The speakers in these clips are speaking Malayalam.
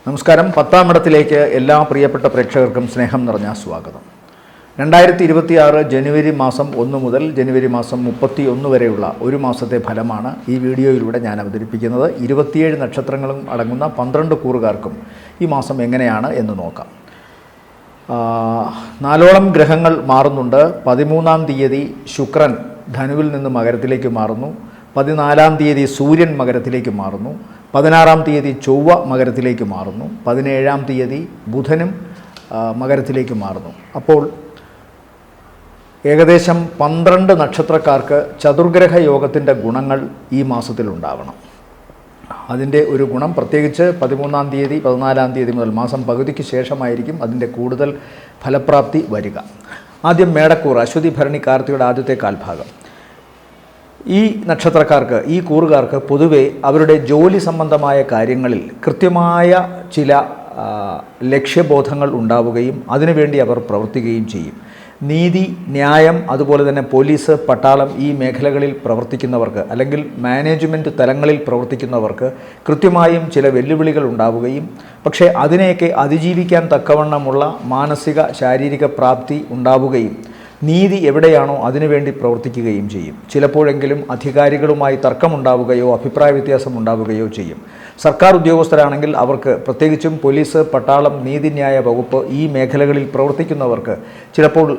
നമസ്കാരം. 10-ാം ഇടത്തിലേക്ക് എല്ലാ പ്രിയപ്പെട്ട പ്രേക്ഷകർക്കും സ്നേഹം നിറഞ്ഞ സ്വാഗതം. 2026 ജനുവരി മാസം 1 മുതൽ ജനുവരി മാസം 31 വരെയുള്ള ഒരു മാസത്തെ ഫലമാണ് ഈ വീഡിയോയിലൂടെ ഞാൻ അവതരിപ്പിക്കുന്നത്. 27 നക്ഷത്രങ്ങളും അടങ്ങുന്ന 12 കൂറുകാർക്കും ഈ മാസം എങ്ങനെയാണ് എന്ന് നോക്കാം. 4ഓളം ഗ്രഹങ്ങൾ മാറുന്നുണ്ട്. 13-ാം തീയതി ശുക്രൻ ധനുവിൽ നിന്ന് മകരത്തിലേക്ക് മാറുന്നു. 14-ാം തീയതി സൂര്യൻ മകരത്തിലേക്ക് മാറുന്നു. 16-ാം തീയതി ചൊവ്വ മകരത്തിലേക്ക് മാറുന്നു. 17-ാം തീയതി ബുധനും മകരത്തിലേക്ക് മാറുന്നു. അപ്പോൾ ഏകദേശം 12 നക്ഷത്രക്കാർക്ക് ചതുർഗ്രഹ യോഗത്തിൻ്റെ ഗുണങ്ങൾ ഈ മാസത്തിൽ ഉണ്ടാവണം. അതിൻ്റെ ഒരു ഗുണം പ്രത്യേകിച്ച് 13-ാം തീയതി 14-ാം തീയതി മുതൽ മാസം പകുതിക്ക് ശേഷമായിരിക്കും അതിൻ്റെ കൂടുതൽ ഫലപ്രാപ്തി വരിക. ആദ്യം മേടക്കൂർ, അശ്വതി ഭരണി കാർത്തികയുടെ ആദ്യത്തെ കാൽഭാഗം. ഈ നക്ഷത്രക്കാർക്ക്, ഈ കൂറുകാർക്ക് പൊതുവെ അവരുടെ ജോലി സംബന്ധമായ കാര്യങ്ങളിൽ കൃത്യമായ ചില ലക്ഷ്യബോധങ്ങൾ ഉണ്ടാവുകയും അതിനുവേണ്ടി അവർ പ്രവർത്തിക്കുകയും ചെയ്യും. നീതി, ന്യായം, അതുപോലെ തന്നെ പോലീസ്, പട്ടാളം ഈ മേഖലകളിൽ പ്രവർത്തിക്കുന്നവർക്ക് അല്ലെങ്കിൽ മാനേജ്മെൻറ്റ് തലങ്ങളിൽ പ്രവർത്തിക്കുന്നവർക്ക് കൃത്യമായും ചില വെല്ലുവിളികൾ ഉണ്ടാവുകയും പക്ഷേ അതിനെയൊക്കെ അതിജീവിക്കാൻ തക്കവണ്ണമുള്ള മാനസിക ശാരീരിക പ്രാപ്തി ഉണ്ടാവുകയും നീതി എവിടെയാണോ അതിനുവേണ്ടി പ്രവർത്തിക്കുകയും ചെയ്യും. ചിലപ്പോഴെങ്കിലും അധികാരികളുമായി തർക്കമുണ്ടാവുകയോ അഭിപ്രായ വ്യത്യാസം ഉണ്ടാവുകയോ ചെയ്യും. സർക്കാർ ഉദ്യോഗസ്ഥരാണെങ്കിൽ അവർക്ക്, പ്രത്യേകിച്ചും പോലീസ്, പട്ടാളം, നീതിന്യായ വകുപ്പ് ഈ മേഖലകളിൽ പ്രവർത്തിക്കുന്നവർക്ക് ചിലപ്പോൾ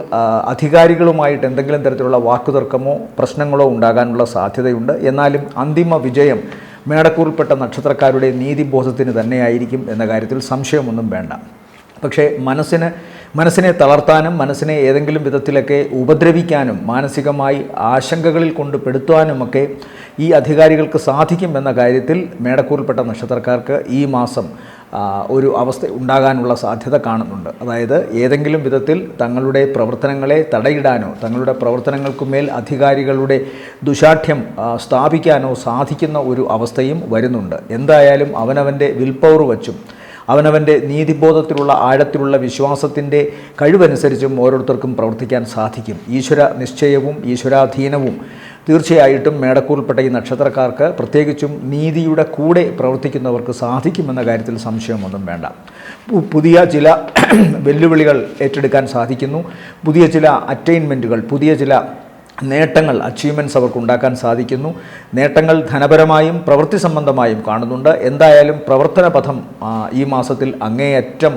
അധികാരികളുമായിട്ട് എന്തെങ്കിലും തരത്തിലുള്ള വാക്കുതർക്കമോ പ്രശ്നങ്ങളോ ഉണ്ടാകാനുള്ള സാധ്യതയുണ്ട്. എന്നാലും അന്തിമ വിജയം മേടക്കൂറിൽപ്പെട്ട നക്ഷത്രക്കാരുടെ നീതിബോധത്തിന് തന്നെയായിരിക്കും എന്ന കാര്യത്തിൽ സംശയമൊന്നും വേണ്ട. പക്ഷേ മനസ്സിനെ തളർത്താനും മനസ്സിനെ ഏതെങ്കിലും വിധത്തിലൊക്കെ ഉപദ്രവിക്കാനും മാനസികമായി ആശങ്കകളിൽ കൊണ്ട് പെടുത്താനുമൊക്കെ ഈ അധികാരികൾക്ക് സാധിക്കും എന്ന കാര്യത്തിൽ മേടക്കൂറിൽപ്പെട്ട നക്ഷത്രക്കാർക്ക് ഈ മാസം ഒരു അവസ്ഥ ഉണ്ടാകാനുള്ള സാധ്യത കാണുന്നുണ്ട്. അതായത് ഏതെങ്കിലും വിധത്തിൽ തങ്ങളുടെ പ്രവർത്തനങ്ങളെ തടയിടാനോ തങ്ങളുടെ പ്രവർത്തനങ്ങൾക്കുമേൽ അധികാരികളുടെ ദുശാഠ്യം സ്ഥാപിക്കാനോ സാധിക്കുന്ന ഒരു അവസ്ഥയും വരുന്നുണ്ട്. എന്തായാലും അവനവൻ്റെ വിൽ പവർ വച്ചും അവനവൻ്റെ നീതിബോധത്തിലുള്ള ആഴത്തിലുള്ള വിശ്വാസത്തിൻ്റെ കഴിവനുസരിച്ചും ഓരോരുത്തർക്കും പ്രവർത്തിക്കാൻ സാധിക്കും. ഈശ്വര നിശ്ചയവും ഈശ്വരാധീനവും തീർച്ചയായിട്ടും മേടക്കൂറിൽപ്പെട്ട ഈ നക്ഷത്രക്കാർക്ക്, പ്രത്യേകിച്ചും നീതിയുടെ കൂടെ പ്രവർത്തിക്കുന്നവർക്ക് സാധിക്കുമെന്ന കാര്യത്തിൽ സംശയമൊന്നും വേണ്ട. പുതിയ ചില വെല്ലുവിളികൾ ഏറ്റെടുക്കാൻ സാധിക്കുന്നു. പുതിയ ചില അറ്റൈൻമെൻറ്റുകൾ, പുതിയ ചില നേട്ടങ്ങൾ, അച്ചീവ്മെൻറ്റ്സ് അവർക്ക് ഉണ്ടാക്കാൻ സാധിക്കുന്നു. നേട്ടങ്ങൾ ധനപരമായും പ്രവൃത്തി സംബന്ധമായും കാണുന്നുണ്ട്. എന്തായാലും പ്രവർത്തന പഥം ഈ മാസത്തിൽ അങ്ങേയറ്റം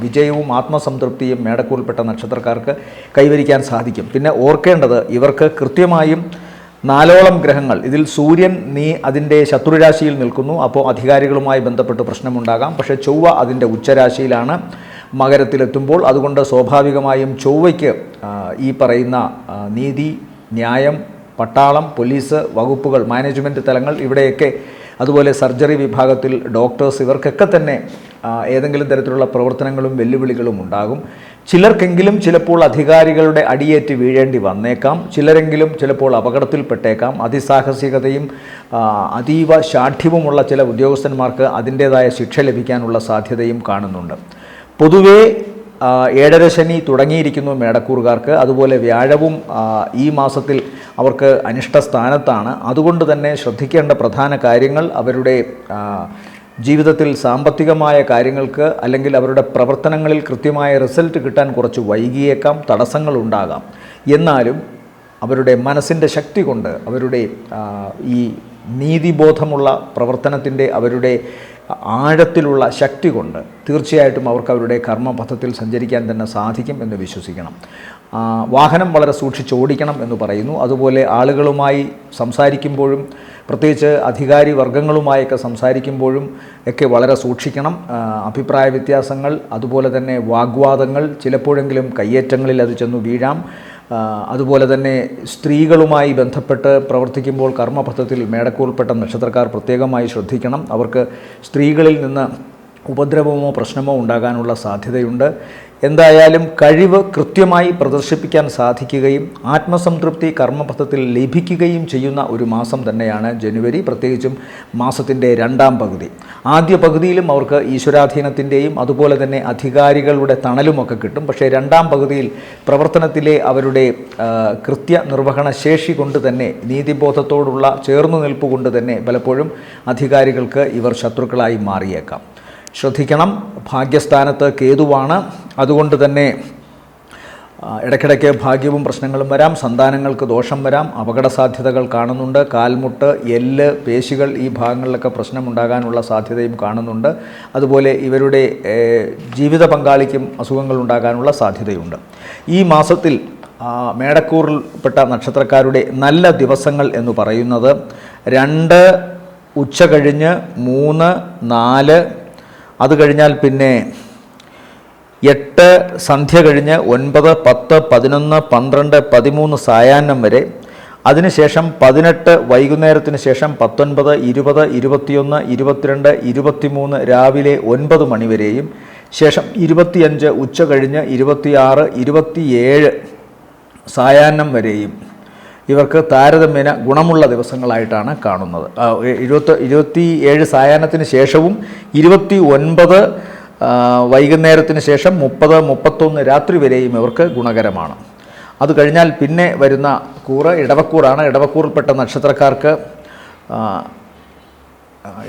വിജയവും ആത്മസംതൃപ്തിയും മേടക്കൂറിൽപ്പെട്ട നക്ഷത്രക്കാർക്ക് കൈവരിക്കാൻ സാധിക്കും. പിന്നെ ഓർക്കേണ്ടത്, ഇവർക്ക് കൃത്യമായും 4ഓളം ഗ്രഹങ്ങൾ, ഇതിൽ സൂര്യൻ അതിൻ്റെ ശത്രുരാശിയിൽ നിൽക്കുന്നു. അപ്പോൾ അധികാരികളുമായി ബന്ധപ്പെട്ട് പ്രശ്നമുണ്ടാകാം. പക്ഷേ ചൊവ്വ അതിൻ്റെ ഉച്ചരാശിയിലാണ് മകരത്തിലെത്തുമ്പോൾ. അതുകൊണ്ട് സ്വാഭാവികമായും ചൊവ്വയ്ക്ക് ഈ പറയുന്ന നീതി, ന്യായം, പട്ടാളം, പോലീസ് വകുപ്പുകൾ, മാനേജ്മെൻറ്റ് തലങ്ങൾ ഇവിടെയൊക്കെ, അതുപോലെ സർജറി വിഭാഗത്തിൽ ഡോക്ടേഴ്സ്, ഇവർക്കൊക്കെ തന്നെ ഏതെങ്കിലും തരത്തിലുള്ള പ്രവർത്തനങ്ങളും വെല്ലുവിളികളും ഉണ്ടാകും. ചിലർക്കെങ്കിലും ചിലപ്പോൾ അധികാരികളുടെ അടിയേറ്റ് വീഴേണ്ടി വന്നേക്കാം. ചിലരെങ്കിലും ചിലപ്പോൾ അപകടത്തിൽപ്പെട്ടേക്കാം. അതിസാഹസികതയും അതീവ ശാഠ്യവുമുള്ള ചില ഉദ്യോഗസ്ഥന്മാർക്ക് അതിൻ്റേതായ ശിക്ഷ ലഭിക്കാനുള്ള സാധ്യതയും കാണുന്നുണ്ട്. പൊതുവേ 7.5 ശനി തുടങ്ങിയിരിക്കുന്നു മേടക്കൂറുകാർക്ക്. അതുപോലെ വ്യാഴവും ഈ മാസത്തിൽ അവർക്ക് അനിഷ്ട സ്ഥാനത്താണ്. അതുകൊണ്ട് തന്നെ ശ്രദ്ധിക്കേണ്ട പ്രധാന കാര്യങ്ങൾ, അവരുടെ ജീവിതത്തിൽ സാമ്പത്തികമായ കാര്യങ്ങൾക്ക് അല്ലെങ്കിൽ അവരുടെ പ്രവർത്തനങ്ങളിൽ കൃത്യമായ റിസൾട്ട് കിട്ടാൻ കുറച്ച് വൈകിയേക്കാം, തടസ്സങ്ങളുണ്ടാകാം. എന്നാലും അവരുടെ മനസ്സിൻ്റെ ശക്തി കൊണ്ട്, അവരുടെ ഈ നീതിബോധമുള്ള പ്രവർത്തനത്തിൻ്റെ അവരുടെ ആഴത്തിലുള്ള ശക്തി കൊണ്ട് തീർച്ചയായിട്ടും അവർക്ക് അവരുടെ കർമ്മപഥത്തിൽ സഞ്ചരിക്കാൻ തന്നെ സാധിക്കും എന്ന് വിശ്വസിക്കണം. വാഹനം വളരെ സൂക്ഷിച്ച് ഓടിക്കണം എന്ന് പറയുന്നു. അതുപോലെ ആളുകളുമായി സംസാരിക്കുമ്പോഴും, പ്രത്യേകിച്ച് അധികാരി വർഗങ്ങളുമായൊക്കെ സംസാരിക്കുമ്പോഴും ഒക്കെ വളരെ സൂക്ഷിക്കണം. അഭിപ്രായ വ്യത്യാസങ്ങൾ, അതുപോലെ തന്നെ വാഗ്വാദങ്ങൾ, ചിലപ്പോഴെങ്കിലും കയ്യേറ്റങ്ങളിൽ അത് ചെന്നു വീഴാം. അതുപോലെ തന്നെ സ്ത്രീകളുമായി ബന്ധപ്പെട്ട് പ്രവർത്തിക്കുമ്പോൾ കർമ്മപഥത്തിൽ മേടക്കൂറിൽപ്പെട്ട നക്ഷത്രക്കാർ പ്രത്യേകമായി ശ്രദ്ധിക്കണം. അവർക്ക് സ്ത്രീകളിൽ നിന്ന് ഉപദ്രവമോ പ്രശ്നമോ ഉണ്ടാകാനുള്ള സാധ്യതയുണ്ട്. എന്തായാലും കഴിവ് കൃത്യമായി പ്രദർശിപ്പിക്കാൻ സാധിക്കുകയും ആത്മസംതൃപ്തി കർമ്മപഥത്തിൽ ലഭിക്കുകയും ചെയ്യുന്ന ഒരു മാസം തന്നെയാണ് ജനുവരി, പ്രത്യേകിച്ചും മാസത്തിൻ്റെ 2ാം പകുതി. ആദ്യ പകുതിയിലും അവർക്ക് ഈശ്വരാധീനത്തിൻ്റെയും അതുപോലെ തന്നെ അധികാരികളുടെ തണലുമൊക്കെ കിട്ടും. പക്ഷേ 2ാം പകുതിയിൽ പ്രവർത്തനത്തിലെ അവരുടെ കൃത്യനിർവഹണ ശേഷി കൊണ്ട് തന്നെ, നീതിബോധത്തോടുള്ള ചേർന്നു നിൽപ്പ് കൊണ്ട് തന്നെ പലപ്പോഴും അധികാരികൾക്ക് ഇവർ ശത്രുക്കളായി മാറിയേക്കാം. ശ്രദ്ധിക്കണം. ഭാഗ്യസ്ഥാനത്ത് കേതുവാണ്. അതുകൊണ്ട് തന്നെ ഇടയ്ക്കിടയ്ക്ക് ഭാഗ്യവും പ്രശ്നങ്ങളും വരാം, സന്താനങ്ങൾക്ക് ദോഷം വരാം, അപകട സാധ്യതകൾ കാണുന്നുണ്ട്. കാൽമുട്ട്, എല്ല്, പേശികൾ ഈ ഭാഗങ്ങളിലൊക്കെ പ്രശ്നമുണ്ടാകാനുള്ള സാധ്യതയും കാണുന്നുണ്ട്. അതുപോലെ ഇവരുടെ ജീവിത പങ്കാളിക്കും അസുഖങ്ങൾ ഉണ്ടാകാനുള്ള സാധ്യതയുണ്ട്. ഈ മാസത്തിൽ മേടക്കൂറിൽപ്പെട്ട നക്ഷത്രക്കാരുടെ നല്ല ദിവസങ്ങൾ എന്ന് പറയുന്നത് 2 ഉച്ച കഴിഞ്ഞ് 3, 4, അത് കഴിഞ്ഞാൽ പിന്നെ 8 സന്ധ്യ കഴിഞ്ഞ് 9, 10, 11, 12, 13 സായാഹ്നം വരെ. അതിനുശേഷം 18 വൈകുന്നേരത്തിന് ശേഷം 19, 20, 21, 22, 23 രാവിലെ 9 മണി വരെയും. ശേഷം 25 ഉച്ച കഴിഞ്ഞ് 26, 27 സായാഹ്നം വരെയും ഇവർക്ക് താരതമ്യേന ഗുണമുള്ള ദിവസങ്ങളായിട്ടാണ് കാണുന്നത്. 27 സായാഹ്നത്തിന് ശേഷവും 29 വൈകുന്നേരത്തിന് ശേഷം 30, 31 രാത്രി വരെയും ഇവർക്ക് ഗുണകരമാണ്. അത് കഴിഞ്ഞാൽ പിന്നെ വരുന്ന കൂറ് ഇടവക്കൂറാണ്. ഇടവക്കൂറിൽപ്പെട്ട നക്ഷത്രക്കാർക്ക്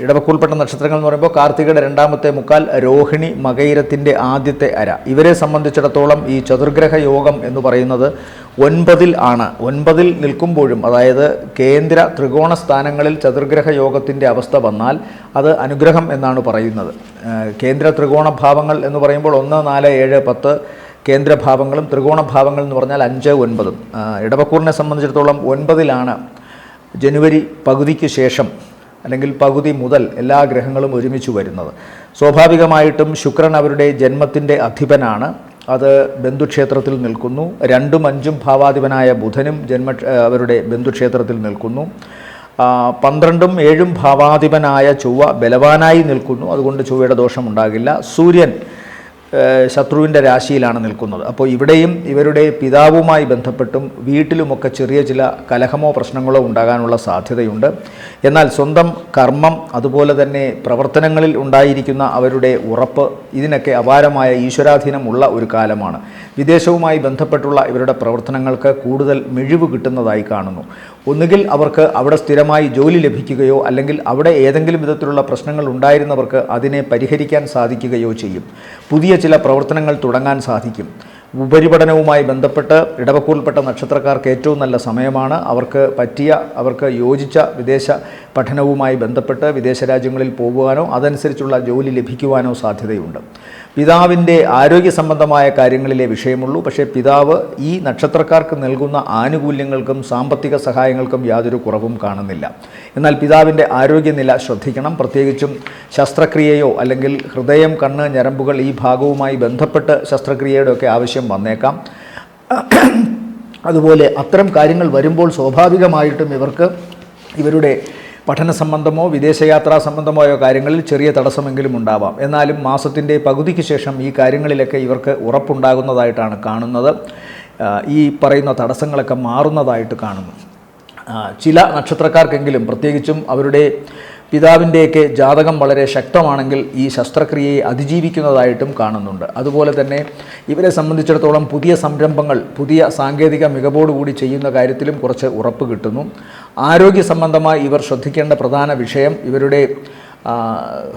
ഇടവക്കൂറിൽപ്പെട്ട നക്ഷത്രങ്ങൾ എന്ന് പറയുമ്പോൾ കാർത്തികയുടെ 2ാമത്തെ മുക്കാൽ, രോഹിണി, മകയിരത്തിൻ്റെ ആദ്യത്തെ അര. ഇവരെ സംബന്ധിച്ചിടത്തോളം ഈ ചതുർഗ്രഹ യോഗം എന്ന് പറയുന്നത് 9-ൽ ആണ്. 9-ൽ നിൽക്കുമ്പോഴും, അതായത് കേന്ദ്ര ത്രികോണ സ്ഥാനങ്ങളിൽ ചതുർഗ്രഹ യോഗത്തിൻ്റെ അവസ്ഥ വന്നാൽ അത് അനുഗ്രഹം എന്നാണ് പറയുന്നത്. കേന്ദ്ര ത്രികോണ ഭാവങ്ങൾ എന്ന് പറയുമ്പോൾ 1, 4, 7, 10 കേന്ദ്രഭാവങ്ങളും ത്രികോണഭാവങ്ങൾ എന്ന് പറഞ്ഞാൽ 5, 9. ഇടവക്കൂറിനെ സംബന്ധിച്ചിടത്തോളം 9-ലാണ് ജനുവരി പകുതിക്ക് ശേഷം അല്ലെങ്കിൽ പകുതി മുതൽ എല്ലാ ഗ്രഹങ്ങളും ഒരുമിച്ച് വരുന്നത്. സ്വാഭാവികമായിട്ടും ശുക്രൻ അവരുടെ ജന്മത്തിൻ്റെ അധിപനാണ്. അത് ബന്ധുക്ഷേത്രത്തിൽ നിൽക്കുന്നു. 2ഉം 5ഉം ഭാവാധിപനായ ബുധനും അവരുടെ ബന്ധുക്ഷേത്രത്തിൽ നിൽക്കുന്നു. 12ഉം 7ഉം ഭാവാധിപനായ ചൊവ്വ ബലവാനായി നിൽക്കുന്നു. അതുകൊണ്ട് ചൊവ്വയുടെ ദോഷമുണ്ടാകില്ല. സൂര്യൻ ശത്രുവിൻ്റെ രാശിയിലാണ് നിൽക്കുന്നത്. അപ്പോൾ ഇവിടെയും ഇവരുടെ പിതാവുമായി ബന്ധപ്പെട്ടും വീട്ടിലുമൊക്കെ ചെറിയ ചില കലഹമോ പ്രശ്നങ്ങളോ ഉണ്ടാകാനുള്ള സാധ്യതയുണ്ട്. എന്നാൽ സ്വന്തം കർമ്മം, അതുപോലെ തന്നെ പ്രവർത്തനങ്ങളിൽ ഉണ്ടായിരിക്കുന്ന അവരുടെ ഉറപ്പ്, ഇതിനൊക്കെ അപാരമായ ഈശ്വരാധീനം ഉള്ള ഒരു കാലമാണ്. വിദേശവുമായി ബന്ധപ്പെട്ടുള്ള ഇവരുടെ പ്രവർത്തനങ്ങൾക്ക് കൂടുതൽ മിഴിവ് കിട്ടുന്നതായി കാണുന്നു. ഒന്നുകിൽ അവർക്ക് അവിടെ സ്ഥിരമായി ജോലി ലഭിക്കുകയോ അല്ലെങ്കിൽ അവിടെ ഏതെങ്കിലും വിധത്തിലുള്ള പ്രശ്നങ്ങൾ ഉണ്ടായിരുന്നവർക്ക് അതിനെ പരിഹരിക്കാൻ സാധിക്കുകയോ ചെയ്യും. പുതിയ ചില പ്രവർത്തനങ്ങൾ തുടങ്ങാൻ സാധിക്കും. ഉപരിപഠനവുമായി ബന്ധപ്പെട്ട് ഇടവക്കൂറിൽപ്പെട്ട നക്ഷത്രക്കാർക്ക് ഏറ്റവും നല്ല സമയമാണ്. അവർക്ക് യോജിച്ച വിദേശ പഠനവുമായി ബന്ധപ്പെട്ട് വിദേശ രാജ്യങ്ങളിൽ പോകുവാനോ അതനുസരിച്ചുള്ള ജോലി ലഭിക്കുവാനോ സാധ്യതയുണ്ട്. പിതാവിൻ്റെ ആരോഗ്യ സംബന്ധമായ കാര്യങ്ങളിലെ വിഷയമുള്ളൂ. പക്ഷേ പിതാവ് ഈ നക്ഷത്രക്കാർക്ക് നൽകുന്ന ആനുകൂല്യങ്ങൾക്കും സാമ്പത്തിക സഹായങ്ങൾക്കും യാതൊരു കുറവും കാണുന്നില്ല. എന്നാൽ പിതാവിൻ്റെ ആരോഗ്യനില ശ്രദ്ധിക്കണം. പ്രത്യേകിച്ചും ശസ്ത്രക്രിയയോ അല്ലെങ്കിൽ ഹൃദയം, കണ്ണ്, ഞരമ്പുകൾ ഈ ഭാഗവുമായി ബന്ധപ്പെട്ട് ശസ്ത്രക്രിയയുടെ ഒക്കെ ആവശ്യം വന്നേക്കാം. അതുപോലെ അത്തരം കാര്യങ്ങൾ വരുമ്പോൾ സ്വാഭാവികമായിട്ടും ഇവരുടെ പഠന സംബന്ധമോ വിദേശയാത്രാ സംബന്ധമായോ കാര്യങ്ങളിൽ ചെറിയ തടസ്സമെങ്കിലും ഉണ്ടാവാം. എന്നാലും മാസത്തിൻ്റെ പകുതിക്ക് ശേഷം ഈ കാര്യങ്ങളിലൊക്കെ ഇവർക്ക് ഉറപ്പുണ്ടാകുന്നതായിട്ടാണ് കാണുന്നത്. ഈ പറയുന്ന തടസ്സങ്ങളൊക്കെ മാറുന്നതായിട്ട് കാണുന്നു. ചില നക്ഷത്രക്കാർക്കെങ്കിലും, പ്രത്യേകിച്ചും അവരുടെ പിതാവിൻ്റെയൊക്കെ ജാതകം വളരെ ശക്തമാണെങ്കിൽ ഈ ശസ്ത്രക്രിയയെ അതിജീവിക്കുന്നതായിട്ടും കാണുന്നുണ്ട്. അതുപോലെ തന്നെ ഇവരെ സംബന്ധിച്ചിടത്തോളം പുതിയ സംരംഭങ്ങൾ, പുതിയ സാങ്കേതിക മികവോടുകൂടി ചെയ്യുന്ന കാര്യത്തിലും കുറച്ച് ഉറപ്പ് കിട്ടുന്നു. ആരോഗ്യ സംബന്ധമായി ഇവർ ശ്രദ്ധിക്കേണ്ട പ്രധാന വിഷയം ഇവരുടെ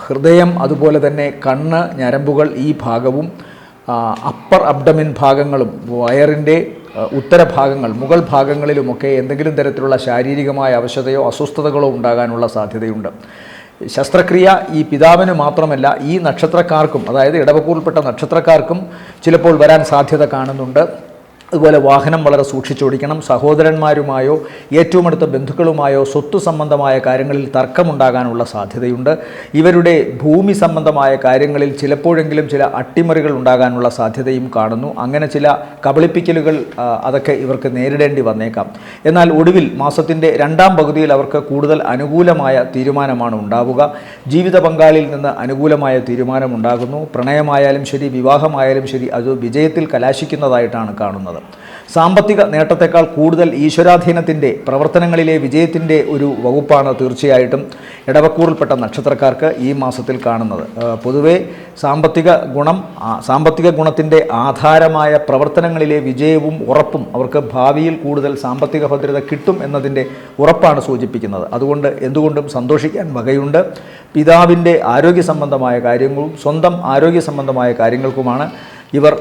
ഹൃദയം, അതുപോലെ തന്നെ കണ്ണ്, ഞരമ്പുകൾ ഈ ഭാഗവും അപ്പർ അബ്ഡമിൻ ഭാഗങ്ങളും വയറിൻ്റെ ഉത്തരഭാഗങ്ങൾ, മുകൾ ഭാഗങ്ങളിലുമൊക്കെ എന്തെങ്കിലും തരത്തിലുള്ള ശാരീരികമായ അവശതയോ അസ്വസ്ഥതകളോ ഉണ്ടാകാനുള്ള സാധ്യതയുണ്ട്. ശസ്ത്രക്രിയ ഈ പിതാവിന് മാത്രമല്ല ഈ നക്ഷത്രക്കാർക്കും, അതായത് ഇടവക്കൂറിൽപ്പെട്ട നക്ഷത്രക്കാർക്കും ചിലപ്പോൾ വരാൻ സാധ്യത കാണുന്നുണ്ട്. അതുപോലെ വാഹനം വളരെ സൂക്ഷിച്ചോടിക്കണം. സഹോദരന്മാരുമായോ ഏറ്റവും അടുത്ത ബന്ധുക്കളുമായോ സ്വത്ത് സംബന്ധമായ കാര്യങ്ങളിൽ തർക്കമുണ്ടാകാനുള്ള സാധ്യതയുണ്ട്. ഇവരുടെ ഭൂമി സംബന്ധമായ കാര്യങ്ങളിൽ ചിലപ്പോഴെങ്കിലും ചില അട്ടിമറികൾ ഉണ്ടാകാനുള്ള സാധ്യതയും കാണുന്നു. അങ്ങനെ ചില കബളിപ്പിക്കലുകൾ അതൊക്കെ ഇവർക്ക് നേരിടേണ്ടി വന്നേക്കാം. എന്നാൽ ഒടുവിൽ മാസത്തിൻ്റെ 2ാം പകുതിയിൽ അവർക്ക് കൂടുതൽ അനുകൂലമായ തീരുമാനമാണ് ഉണ്ടാവുക. ജീവിത പങ്കാളിയിൽ നിന്ന് അനുകൂലമായ തീരുമാനമുണ്ടാകുന്നു. പ്രണയമായാലും ശരി, വിവാഹമായാലും ശരി, അത് വിജയത്തിൽ കലാശിക്കുന്നതായിട്ടാണ് കാണുന്നത്. സാമ്പത്തിക നേട്ടത്തെക്കാൾ കൂടുതൽ ഈശ്വരാധീനത്തിൻ്റെ പ്രവർത്തനങ്ങളിലെ വിജയത്തിൻ്റെ ഒരു വകുപ്പാണ് തീർച്ചയായിട്ടും ഇടവക്കൂറിൽപ്പെട്ട നക്ഷത്രക്കാർക്ക് ഈ മാസത്തിൽ കാണുന്നത്. പൊതുവെ സാമ്പത്തിക ഗുണത്തിൻ്റെ ആധാരമായ പ്രവർത്തനങ്ങളിലെ വിജയവും ഉറപ്പും അവർക്ക് ഭാവിയിൽ കൂടുതൽ സാമ്പത്തിക ഭദ്രത കിട്ടും എന്നതിൻ്റെ ഉറപ്പാണ് സൂചിപ്പിക്കുന്നത്. അതുകൊണ്ട് എന്തുകൊണ്ടും സന്തോഷിക്കാൻ വകയുണ്ട്. പിതാവിൻ്റെ ആരോഗ്യ സംബന്ധമായ കാര്യങ്ങളും സ്വന്തം ആരോഗ്യ സംബന്ധമായ കാര്യങ്ങൾക്കുമാണ് ഇവർ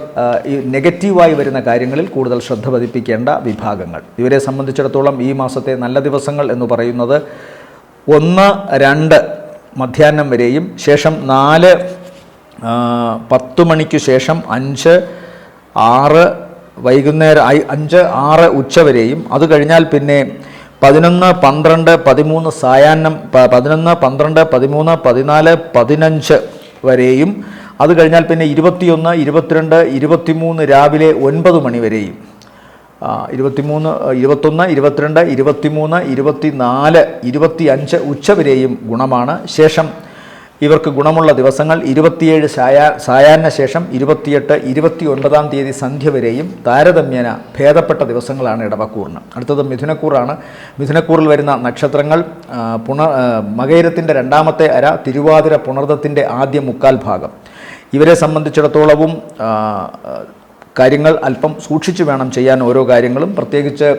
ഈ നെഗറ്റീവായി വരുന്ന കാര്യങ്ങളിൽ കൂടുതൽ ശ്രദ്ധ പതിപ്പിക്കേണ്ട വിഭാഗങ്ങൾ. ഇവരെ സംബന്ധിച്ചിടത്തോളം ഈ മാസത്തെ നല്ല ദിവസങ്ങൾ എന്ന് പറയുന്നത് 1-2 മധ്യാഹ്നം വരെയും, ശേഷം 4-10 മണിക്ക് ശേഷം 5-6 വൈകുന്നേരം 5-6 ഉച്ചവരെയും, അത് കഴിഞ്ഞാൽ പിന്നെ 11-12-13 സായാഹ്നം 11-12-13-14-15 വരെയും, അത് കഴിഞ്ഞാൽ പിന്നെ 21-22-23 രാവിലെ 9 മണി വരെയും, 21-22-23-24-25 ഉച്ചവരെയും ഗുണമാണ്. ശേഷം ഇവർക്ക് ഗുണമുള്ള ദിവസങ്ങൾ 27 സായാഹ്ന ശേഷം 28-29 തീയതി സന്ധ്യ വരെയും താരതമ്യേന ഭേദപ്പെട്ട ദിവസങ്ങളാണ് ഇടവക്കൂറിന്. അടുത്തത് മിഥുനക്കൂറാണ്. മിഥുനക്കൂറിൽ വരുന്ന നക്ഷത്രങ്ങൾ മകയിരത്തിൻ്റെ 2ാമത്തെ അര, തിരുവാതിര, പുണർദത്തിൻ്റെ ആദ്യ 1/4 ഭാഗം. ഇവരെ സംബന്ധിച്ചിടത്തോളവും കാര്യങ്ങൾ അല്പം സൂക്ഷിച്ചു വേണം ചെയ്യാൻ ഓരോ കാര്യങ്ങളും. പ്രത്യേകിച്ച്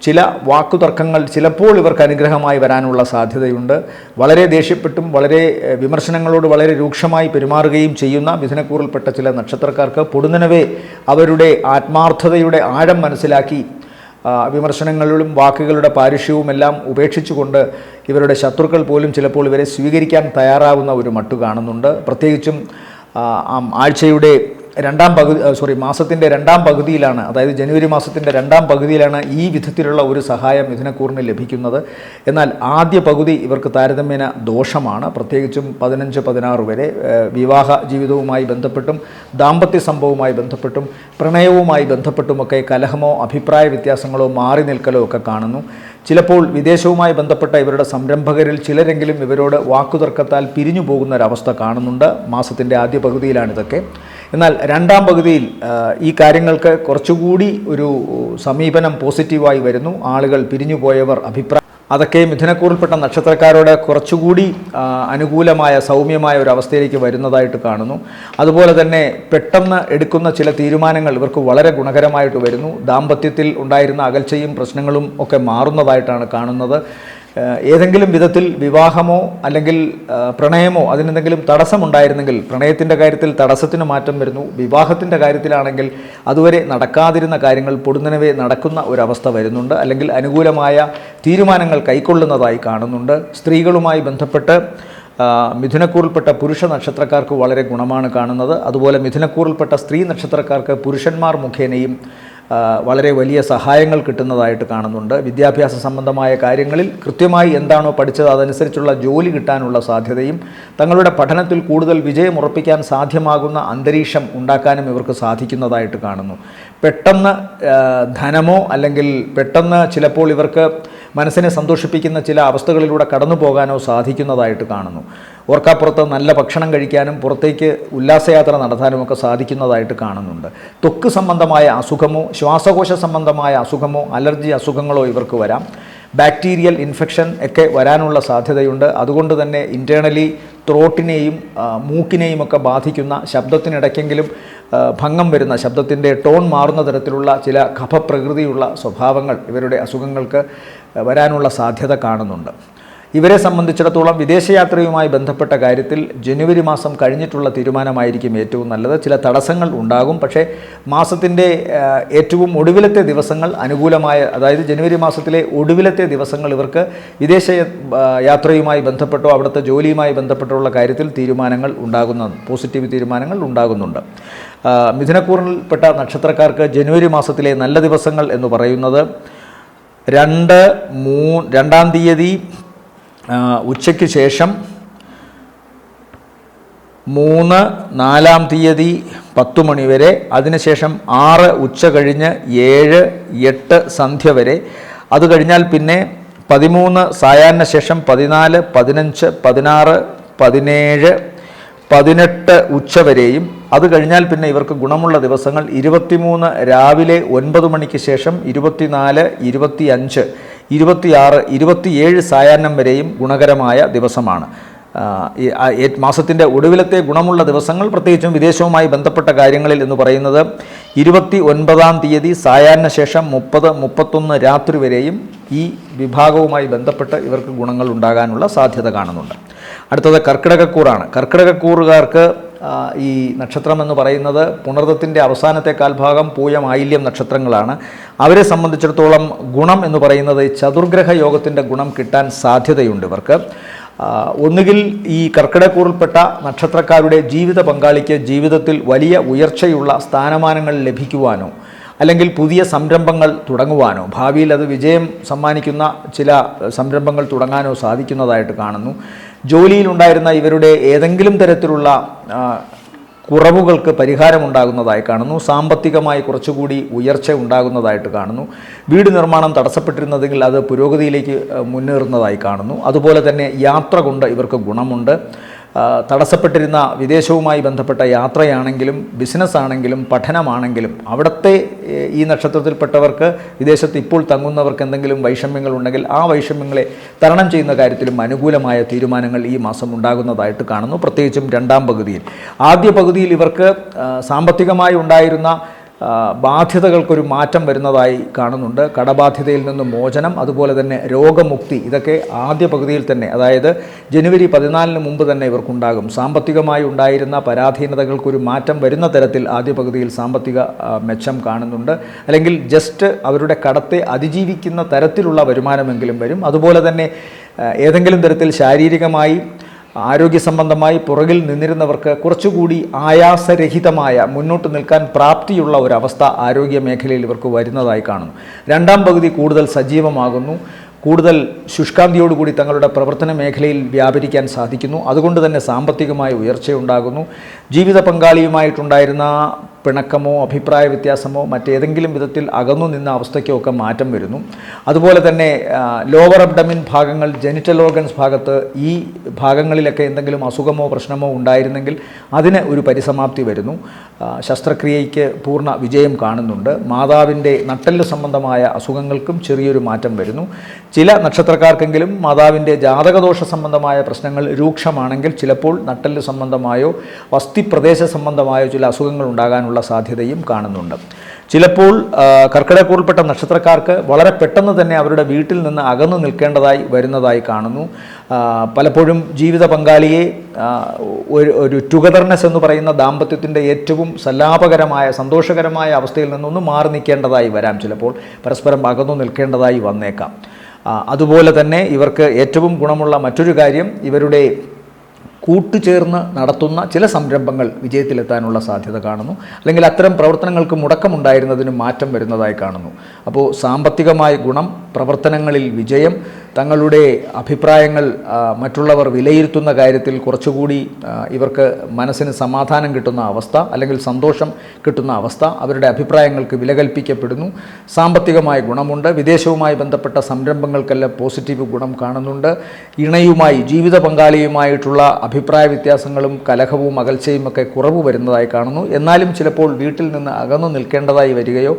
ചില വാക്കുതർക്കങ്ങൾ ചിലപ്പോൾ ഇവർക്ക് അനുഗ്രഹമായി വരാനുള്ള സാധ്യതയുണ്ട്. വളരെ ദേഷ്യപ്പെട്ടും വളരെ വിമർശനങ്ങളോട് വളരെ രൂക്ഷമായി പെരുമാറുകയും ചെയ്യുന്ന മിഥുനക്കൂറിൽപ്പെട്ട ചില നക്ഷത്രക്കാർക്ക് പൊടുന്നനവേ അവരുടെ ആത്മാർത്ഥതയുടെ ആഴം മനസ്സിലാക്കി വിമർശനങ്ങളിലും വാക്കുകളുടെ പാരുഷ്യവുമെല്ലാം ഉപേക്ഷിച്ചുകൊണ്ട് ഇവരുടെ ശത്രുക്കൾ പോലും ചിലപ്പോൾ ഇവരെ സ്വീകരിക്കാൻ തയ്യാറാവുന്ന ഒരു മട്ടു കാണുന്നുണ്ട്. പ്രത്യേകിച്ചും ആഴ്ചയുടെ മാസത്തിൻ്റെ 2ാം പകുതിയിലാണ്, അതായത് ജനുവരി മാസത്തിൻ്റെ 2ാം പകുതിയിലാണ് ഈ വിധത്തിലുള്ള ഒരു സഹായം മിഥുനക്കൂറിന് ലഭിക്കുന്നത്. എന്നാൽ ആദ്യ പകുതി ഇവർക്ക് താരതമ്യേന ദോഷമാണ്. പ്രത്യേകിച്ചും 15-16 വരെ വിവാഹ ജീവിതവുമായി ബന്ധപ്പെട്ടും ദാമ്പത്യ സംഭവവുമായി ബന്ധപ്പെട്ടും പ്രണയവുമായി ബന്ധപ്പെട്ടുമൊക്കെ കലഹമോ അഭിപ്രായ വ്യത്യാസങ്ങളോ മാറി നിൽക്കലോ ഒക്കെ കാണുന്നു. ചിലപ്പോൾ വിദേശവുമായി ബന്ധപ്പെട്ട ഇവരുടെ സംരംഭകരിൽ ചിലരെങ്കിലും ഇവരോട് വാക്കുതർക്കത്താൽ പിരിഞ്ഞു പോകുന്ന ഒരവസ്ഥ കാണുന്നുണ്ട്. മാസത്തിൻ്റെ ആദ്യ പകുതിയിലാണിതൊക്കെ. എന്നാൽ 2ാം പകുതിയിൽ ഈ കാര്യങ്ങൾക്ക് കുറച്ചുകൂടി ഒരു സമീപനം പോസിറ്റീവായി വരുന്നു. ആളുകൾ പിരിഞ്ഞുപോയവർ അതൊക്കെ മിഥുനക്കൂറിൽപ്പെട്ട നക്ഷത്രക്കാരോട് കുറച്ചുകൂടി അനുകൂലമായ സൗമ്യമായ ഒരു അവസ്ഥയിലേക്ക് വരുന്നതായിട്ട് കാണുന്നു. അതുപോലെ തന്നെ പെട്ടെന്ന് എടുക്കുന്ന ചില തീരുമാനങ്ങൾ ഇവർക്ക് വളരെ ഗുണകരമായിട്ട് വരുന്നു. ദാമ്പത്യത്തിൽ ഉണ്ടായിരുന്ന അകൽച്ചയും പ്രശ്നങ്ങളും ഒക്കെ മാറുന്നതായിട്ടാണ് കാണുന്നത്. ഏതെങ്കിലും വിധത്തിൽ വിവാഹമോ അല്ലെങ്കിൽ പ്രണയമോ അതിനെന്തെങ്കിലും തടസ്സമുണ്ടായിരുന്നെങ്കിൽ പ്രണയത്തിൻ്റെ കാര്യത്തിൽ തടസ്സത്തിന് മാറ്റം വരുന്നു. വിവാഹത്തിൻ്റെ കാര്യത്തിലാണെങ്കിൽ അതുവരെ നടക്കാതിരുന്ന കാര്യങ്ങൾ പൊടുന്നനവേ നടക്കുന്ന ഒരവസ്ഥ വരുന്നുണ്ട്, അല്ലെങ്കിൽ അനുകൂലമായ തീരുമാനങ്ങൾ കൈക്കൊള്ളുന്നതായി കാണുന്നുണ്ട്. സ്ത്രീകളുമായി ബന്ധപ്പെട്ട് മിഥുനക്കൂറിൽപ്പെട്ട പുരുഷ നക്ഷത്രക്കാർക്ക് വളരെ ഗുണമാണ് കാണുന്നത്. അതുപോലെ മിഥുനക്കൂറിൽപ്പെട്ട സ്ത്രീ നക്ഷത്രക്കാർക്ക് പുരുഷന്മാർ മുഖേനയും വളരെ വലിയ സഹായങ്ങൾ കിട്ടുന്നതായിട്ട് കാണുന്നുണ്ട്. വിദ്യാഭ്യാസ സംബന്ധമായ കാര്യങ്ങളിൽ കൃത്യമായി എന്താണോ പഠിച്ചത് അതനുസരിച്ചുള്ള ജോലി കിട്ടാനുള്ള സാധ്യതയും തങ്ങളുടെ പഠനത്തിൽ കൂടുതൽ വിജയം ഉറപ്പിക്കാൻ സാധ്യമാകുന്ന അന്തരീക്ഷം ഉണ്ടാക്കാനും ഇവർക്ക് സാധിക്കുന്നതായിട്ട് കാണുന്നു. പെട്ടെന്ന് ധനമോ അല്ലെങ്കിൽ പെട്ടെന്ന് ചിലപ്പോൾ ഇവർക്ക് മനസ്സിനെ സന്തോഷിപ്പിക്കുന്ന ചില അവസ്ഥകളിലൂടെ കടന്നു പോകാനോ സാധിക്കുന്നതായിട്ട് കാണുന്നു. ഓർക്കാപ്പുറത്ത് നല്ല ഭക്ഷണം കഴിക്കാനും പുറത്തേക്ക് ഉല്ലാസയാത്ര നടത്താനും ഒക്കെ സാധിക്കുന്നതായിട്ട് കാണുന്നുണ്ട്. ത്വക്ക് സംബന്ധമായ അസുഖമോ ശ്വാസകോശ സംബന്ധമായ അസുഖമോ അലർജി അസുഖങ്ങളോ ഇവർക്ക് വരാം. ബാക്ടീരിയൽ ഇൻഫെക്ഷൻ ഒക്കെ വരാനുള്ള സാധ്യതയുണ്ട്. അതുകൊണ്ട് തന്നെ ഇൻറ്റേർണലി ത്രോട്ടിനെയും മൂക്കിനെയും ഒക്കെ ബാധിക്കുന്ന, ശബ്ദത്തിനിടയ്ക്കെങ്കിലും ഭംഗം വരുന്ന, ശബ്ദത്തിൻ്റെ ടോൺ മാറുന്ന തരത്തിലുള്ള ചില കഫപ്രകൃതിയുള്ള സ്വഭാവങ്ങൾ ഇവരുടെ അസുഖങ്ങൾക്ക് വരാനുള്ള സാധ്യത കാണുന്നുണ്ട്. ഇവരെ സംബന്ധിച്ചിടത്തോളം വിദേശയാത്രയുമായി ബന്ധപ്പെട്ട കാര്യത്തിൽ ജനുവരി മാസം കഴിഞ്ഞിട്ടുള്ള തീരുമാനമായിരിക്കും ഏറ്റവും നല്ലത്. ചില തടസ്സങ്ങൾ ഉണ്ടാകും, പക്ഷേ മാസത്തിൻ്റെ ഏറ്റവും ഒടുവിലത്തെ ദിവസങ്ങൾ അനുകൂലമായ, അതായത് ജനുവരി മാസത്തിലെ ഒടുവിലത്തെ ദിവസങ്ങൾ ഇവർക്ക് വിദേശ യാത്രയുമായി ബന്ധപ്പെട്ടോ അവിടുത്തെ ജോലിയുമായി ബന്ധപ്പെട്ടുള്ള കാര്യത്തിൽ തീരുമാനങ്ങൾ പോസിറ്റീവ് തീരുമാനങ്ങൾ ഉണ്ടാകുന്നുണ്ട്. മിഥുനക്കൂറിൽപ്പെട്ട നക്ഷത്രക്കാർക്ക് ജനുവരി മാസത്തിലെ നല്ല ദിവസങ്ങൾ എന്ന് പറയുന്നത് 2-3 തീയതി ഉച്ചയ്ക്ക് ശേഷം, 3-4 തീയതി 10 മണി വരെ, അതിനുശേഷം 6 ഉച്ച കഴിഞ്ഞ് 7-8 സന്ധ്യ വരെ, അത് കഴിഞ്ഞാൽ പിന്നെ 13 സായാഹ്ന ശേഷം 14, 15, 16, 17, 18 ഉച്ച വരെയും, അത് കഴിഞ്ഞാൽ പിന്നെ ഇവർക്ക് ഗുണമുള്ള ദിവസങ്ങൾ 23 രാവിലെ 9 മണിക്ക് ശേഷം 24, 25, 26, 27 സായാഹ്നം വരെയും ഗുണകരമായ ദിവസമാണ്. മാസത്തിൻ്റെ ഒടുവിലത്തെ ഗുണമുള്ള ദിവസങ്ങൾ പ്രത്യേകിച്ചും വിദേശവുമായി ബന്ധപ്പെട്ട കാര്യങ്ങളിൽ എന്ന് പറയുന്നത് 29-ാം തീയതി സായാഹ്ന ശേഷം 30, 31 രാത്രി വരെയും ഈ വിഭാഗവുമായി ബന്ധപ്പെട്ട് ഇവർക്ക് ഗുണങ്ങൾ ഉണ്ടാകാനുള്ള സാധ്യത കാണുന്നുണ്ട്. അടുത്തത് കർക്കിടകക്കൂറാണ്. കർക്കിടകക്കൂറുകാർക്ക് ഈ നക്ഷത്രം എന്ന് പറയുന്നത് പുണർദത്തിൻ്റെ അവസാനത്തെ കാൽഭാഗം പൂയം, ആയില്യം നക്ഷത്രങ്ങളാണ്. അവരെ സംബന്ധിച്ചിടത്തോളം ഗുണം എന്ന് പറയുന്നത് ചതുർഗ്രഹ യോഗത്തിൻ്റെ ഗുണം കിട്ടാൻ സാധ്യതയുണ്ട് ഇവർക്ക്. ഒന്നുകിൽ ഈ കർക്കിടകക്കൂറിൽപ്പെട്ട നക്ഷത്രക്കാരുടെ ജീവിത പങ്കാളിക്ക് ജീവിതത്തിൽ വലിയ ഉയർച്ചയുള്ള സ്ഥാനമാനങ്ങൾ ലഭിക്കുവാനോ അല്ലെങ്കിൽ പുതിയ സംരംഭങ്ങൾ തുടങ്ങുവാനോ ഭാവിയിൽ അത് വിജയം സമ്മാനിക്കുന്ന ചില സംരംഭങ്ങൾ തുടങ്ങാനോ സാധിക്കുന്നതായിട്ട് കാണുന്നു. ജോലിയിലുണ്ടായിരുന്ന ഇവരുടെ ഏതെങ്കിലും തരത്തിലുള്ള കുറവുകൾക്ക് പരിഹാരമുണ്ടാകുന്നതായി കാണുന്നു. സാമ്പത്തികമായി കുറച്ചുകൂടി ഉയർച്ച ഉണ്ടാകുന്നതായിട്ട് കാണുന്നു. വീട് നിർമ്മാണം തടസ്സപ്പെട്ടിരുന്നതെങ്കിൽ അത് പുരോഗതിയിലേക്ക് മുന്നേറുന്നതായി കാണുന്നു. അതുപോലെ തന്നെ യാത്ര കൊണ്ട് ഇവർക്ക് ഗുണമുണ്ട്. തടസ്സപ്പെട്ടിരുന്ന വിദേശവുമായി ബന്ധപ്പെട്ട യാത്രയാണെങ്കിലും ബിസിനസ് ആണെങ്കിലും പഠനമാണെങ്കിലും അവിടുത്തെ ഈ നക്ഷത്രത്തിൽപ്പെട്ടവർക്ക് വിദേശത്ത് ഇപ്പോൾ തങ്ങുന്നവർക്ക് എന്തെങ്കിലും വൈഷമ്യങ്ങളുണ്ടെങ്കിൽ ആ വൈഷമ്യങ്ങളെ തരണം ചെയ്യുന്ന കാര്യത്തിലും അനുകൂലമായ തീരുമാനങ്ങൾ ഈ മാസം ഉണ്ടാകുന്നതായിട്ട് കാണുന്നു. പ്രത്യേകിച്ചും രണ്ടാം പകുതിയിൽ. ആദ്യ പകുതിയിൽ ഇവർക്ക് സാമ്പത്തികമായി ഉണ്ടായിരുന്ന ബാധ്യതകൾക്കൊരു മാറ്റം വരുന്നതായി കാണുന്നുണ്ട്. കടബാധ്യതയിൽ നിന്ന് മോചനം, അതുപോലെ തന്നെ രോഗമുക്തി, ഇതൊക്കെ ആദ്യ പകുതിയിൽ തന്നെ, അതായത് ജനുവരി 14 മുമ്പ് തന്നെ ഇവർക്കുണ്ടാകും. സാമ്പത്തികമായി ഉണ്ടായിരുന്ന പരാധീനതകൾക്കൊരു മാറ്റം വരുന്ന തരത്തിൽ ആദ്യ പകുതിയിൽ സാമ്പത്തിക മെച്ചം കാണുന്നുണ്ട്. അല്ലെങ്കിൽ ജസ്റ്റ് അവരുടെ കടത്തെ അതിജീവിക്കുന്ന തരത്തിലുള്ള വരുമാനമെങ്കിലും വരും. അതുപോലെ തന്നെ ഏതെങ്കിലും തരത്തിൽ ശാരീരികമായി ആരോഗ്യ സംബന്ധമായി പുറകിൽ നിന്നിരുന്നവർക്ക് കുറച്ചുകൂടി ആയാസരഹിതമായ മുന്നോട്ട് നിൽക്കാൻ പ്രാപ്തിയുള്ള ഒരവസ്ഥ ആരോഗ്യ മേഖലയിൽ ഇവർക്ക് വരുന്നതായി കാണുന്നു. രണ്ടാം പകുതി കൂടുതൽ സജീവമാകുന്നു. കൂടുതൽ ശുഷ്കാന്തിയോടുകൂടി തങ്ങളുടെ പ്രവർത്തന മേഖലയിൽ വ്യാപരിക്കാൻ സാധിക്കുന്നു. അതുകൊണ്ട് തന്നെ സാമ്പത്തികമായ ഉയർച്ചയുണ്ടാകുന്നു. ജീവിത പങ്കാളിയുമായിട്ടുണ്ടായിരുന്ന പിണക്കമോ അഭിപ്രായ വ്യത്യാസമോ മറ്റേതെങ്കിലും വിധത്തിൽ അകന്നു നിന്ന അവസ്ഥയ്ക്കോ ഒക്കെ മാറ്റം വരുന്നു. അതുപോലെ തന്നെ ലോവർ അബ്ഡമിൻ ഭാഗങ്ങൾ, ജെനിറ്റൽ ഓർഗൻസ് ഭാഗത്ത് ഈ ഭാഗങ്ങളിലൊക്കെ എന്തെങ്കിലും അസുഖമോ പ്രശ്നമോ ഉണ്ടായിരുന്നെങ്കിൽ അതിന് ഒരു പരിസമാപ്തി വരുന്നു. ശസ്ത്രക്രിയയ്ക്ക് പൂർണ്ണ വിജയം കാണുന്നുണ്ട്. മാതാവിൻ്റെ നട്ടെല്ല് സംബന്ധമായ അസുഖങ്ങൾക്കും ചെറിയൊരു മാറ്റം വരുന്നു. ചില നക്ഷത്രക്കാർക്കെങ്കിലും മാതാവിൻ്റെ ജാതകദോഷ സംബന്ധമായ പ്രശ്നങ്ങൾ രൂക്ഷമാണെങ്കിൽ ചിലപ്പോൾ നട്ടെല്ല് സംബന്ധമായോ അസ്ഥിപ്രദേശ സംബന്ധമായോ ചില അസുഖങ്ങൾ ഉണ്ടാകാനുള്ള സാധ്യതയും കാണുന്നുണ്ട്. ചിലപ്പോൾ കർക്കിടകക്കൂറിൽപ്പെട്ട നക്ഷത്രക്കാർക്ക് വളരെ പെട്ടെന്ന് തന്നെ അവരുടെ വീട്ടിൽ നിന്ന് അകന്നു നിൽക്കേണ്ടതായി വരുന്നതായി കാണുന്നു. പലപ്പോഴും ജീവിത പങ്കാളിയെ ഒരു ടുഗദർനെസ് എന്ന് പറയുന്ന ദാമ്പത്യത്തിൻ്റെ ഏറ്റവും സല്ലാപകരമായ സന്തോഷകരമായ അവസ്ഥയിൽ നിന്നൊന്ന് മാറി നിൽക്കേണ്ടതായി വരാം. ചിലപ്പോൾ പരസ്പരം അകന്നു നിൽക്കേണ്ടതായി വന്നേക്കാം. അതുപോലെ തന്നെ ഇവർക്ക് ഏറ്റവും ഗുണമുള്ള മറ്റൊരു കാര്യം ഇവരുടെ കൂട്ടുചേർന്ന് നടത്തുന്ന ചില സംരംഭങ്ങൾ വിജയത്തിലെത്താനുള്ള സാധ്യത കാണുന്നു. അല്ലെങ്കിൽ അത്തരം പ്രവർത്തനങ്ങൾക്ക് മുടക്കമുണ്ടായിരുന്നതിന് മാറ്റം വരുന്നതായി കാണുന്നു. അപ്പോൾ സാമ്പത്തികമായ ഗുണം, പ്രവർത്തനങ്ങളിൽ വിജയം, തങ്ങളുടെ അഭിപ്രായങ്ങൾ മറ്റുള്ളവർ വിലയിരുത്തുന്ന കാര്യത്തിൽ കുറച്ചുകൂടി ഇവർക്ക് മനസ്സിന് സമാധാനം കിട്ടുന്ന അവസ്ഥ, അല്ലെങ്കിൽ സന്തോഷം കിട്ടുന്ന അവസ്ഥ, അവരുടെ അഭിപ്രായങ്ങൾക്ക് വില കൽപ്പിക്കപ്പെടുന്നു. സാമ്പത്തികമായ ഗുണമുണ്ട്. വിദേശവുമായി ബന്ധപ്പെട്ട സംരംഭങ്ങൾക്കെല്ലാം പോസിറ്റീവ് ഗുണം കാണുന്നുണ്ട്. ഇണയുമായി, ജീവിത പങ്കാളിയുമായിട്ടുള്ള അഭിപ്രായ വ്യത്യാസങ്ങളും കലഹവും അകൽച്ചയും ഒക്കെ കുറവ് വരുന്നതായി കാണുന്നു. എന്നാലും ചിലപ്പോൾ വീട്ടിൽ നിന്ന് അകന്നു നിൽക്കേണ്ടതായി വരികയോ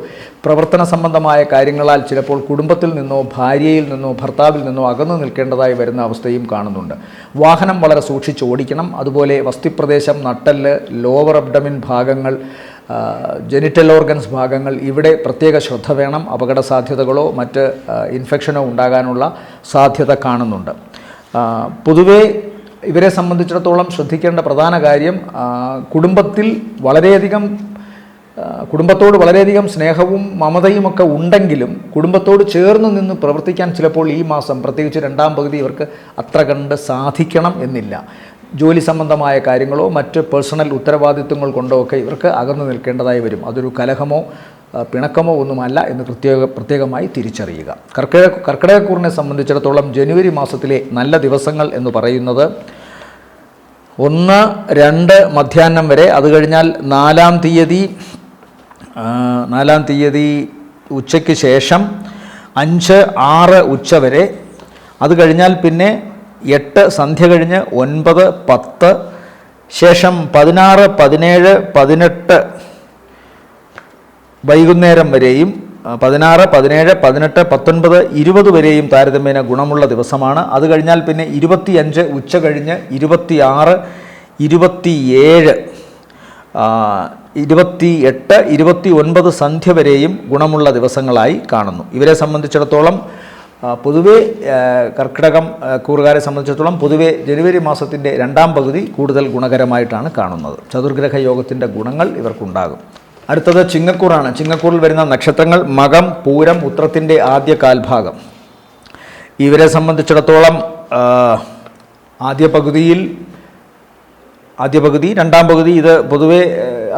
പ്രവർത്തന സംബന്ധമായ കാര്യങ്ങളാൽ ചിലപ്പോൾ കുടുംബത്തിൽ നിന്നോ ഭാര്യയിൽ നിന്നോ ഭർത്താവിൽ നിന്നോ അകന്നു നിൽക്കേണ്ടതായി വരുന്ന അവസ്ഥയും കാണുന്നുണ്ട്. വാഹനം വളരെ സൂക്ഷിച്ച് ഓടിക്കണം. അതുപോലെ വസ്തിപ്രദേശം, നട്ടെല്ല്, ലോവർ അബ്ഡമിൻ ഭാഗങ്ങൾ, ജെനിറ്റൽ ഓർഗൻസ് ഭാഗങ്ങൾ, ഇവിടെ പ്രത്യേക ശ്രദ്ധ വേണം. അപകട സാധ്യതകളോ മറ്റ് ഇൻഫെക്ഷനോ ഉണ്ടാകാനുള്ള സാധ്യത കാണുന്നുണ്ട്. പൊതുവേ ഇവരെ സംബന്ധിച്ചിടത്തോളം ശ്രദ്ധിക്കേണ്ട പ്രധാന കാര്യം കുടുംബത്തോട് വളരെയധികം സ്നേഹവും മമതയുമൊക്കെ ഉണ്ടെങ്കിലും കുടുംബത്തോട് ചേർന്ന് നിന്ന് പ്രവർത്തിക്കാൻ ചിലപ്പോൾ ഈ മാസം, പ്രത്യേകിച്ച് രണ്ടാം പകുതി, ഇവർക്ക് അത്ര കണ്ട് സാധിക്കണം എന്നില്ല. ജോലി സംബന്ധമായ കാര്യങ്ങളോ മറ്റ് പേഴ്സണൽ ഉത്തരവാദിത്വങ്ങൾ കൊണ്ടോ ഒക്കെ ഇവർക്ക് അകന്നു നിൽക്കേണ്ടതായി വരും. അതൊരു കലഹമോ പിണക്കമോ ഒന്നുമല്ല എന്ന് പ്രത്യേകമായി തിരിച്ചറിയുക. കർക്കിടകക്കൂറിനെ സംബന്ധിച്ചിടത്തോളം ജനുവരി മാസത്തിലെ നല്ല ദിവസങ്ങൾ എന്ന് പറയുന്നത് 1, 2 മധ്യാഹ്നം വരെ, അത് കഴിഞ്ഞാൽ 4-ാം തീയതി ഉച്ചയ്ക്ക് ശേഷം 5, 6 ഉച്ച വരെ, അത് കഴിഞ്ഞാൽ പിന്നെ 8 സന്ധ്യ കഴിഞ്ഞ് 9, 10 ശേഷം 16, 17, 18 വൈകുന്നേരം വരെയും 16, 17, 18, 19, 20 വരെയും താരതമ്യേന ഗുണമുള്ള ദിവസമാണ്. അത് കഴിഞ്ഞാൽ പിന്നെ 25 ഉച്ച കഴിഞ്ഞ് 26, 27, 28, 29 സന്ധ്യ വരെയും ഗുണമുള്ള ദിവസങ്ങളായി കാണുന്നു. ഇവരെ സംബന്ധിച്ചിടത്തോളം പൊതുവെ കർക്കിടകം കൂറുകാരെ സംബന്ധിച്ചിടത്തോളം പൊതുവെ ജനുവരി മാസത്തിൻ്റെ രണ്ടാം പകുതി കൂടുതൽ ഗുണകരമായിട്ടാണ് കാണുന്നത്. ചതുർഗ്രഹ യോഗത്തിൻ്റെ ഗുണങ്ങൾ ഇവർക്കുണ്ടാകും. അടുത്തത് ചിങ്ങക്കൂറാണ്. ചിങ്ങക്കൂറിൽ വരുന്ന നക്ഷത്രങ്ങൾ മകം, പൂരം, ഉത്രത്തിൻ്റെ ആദ്യ കാൽഭാഗം. ഇവരെ സംബന്ധിച്ചിടത്തോളം ആദ്യ പകുതി, രണ്ടാം പകുതി ഇത് പൊതുവെ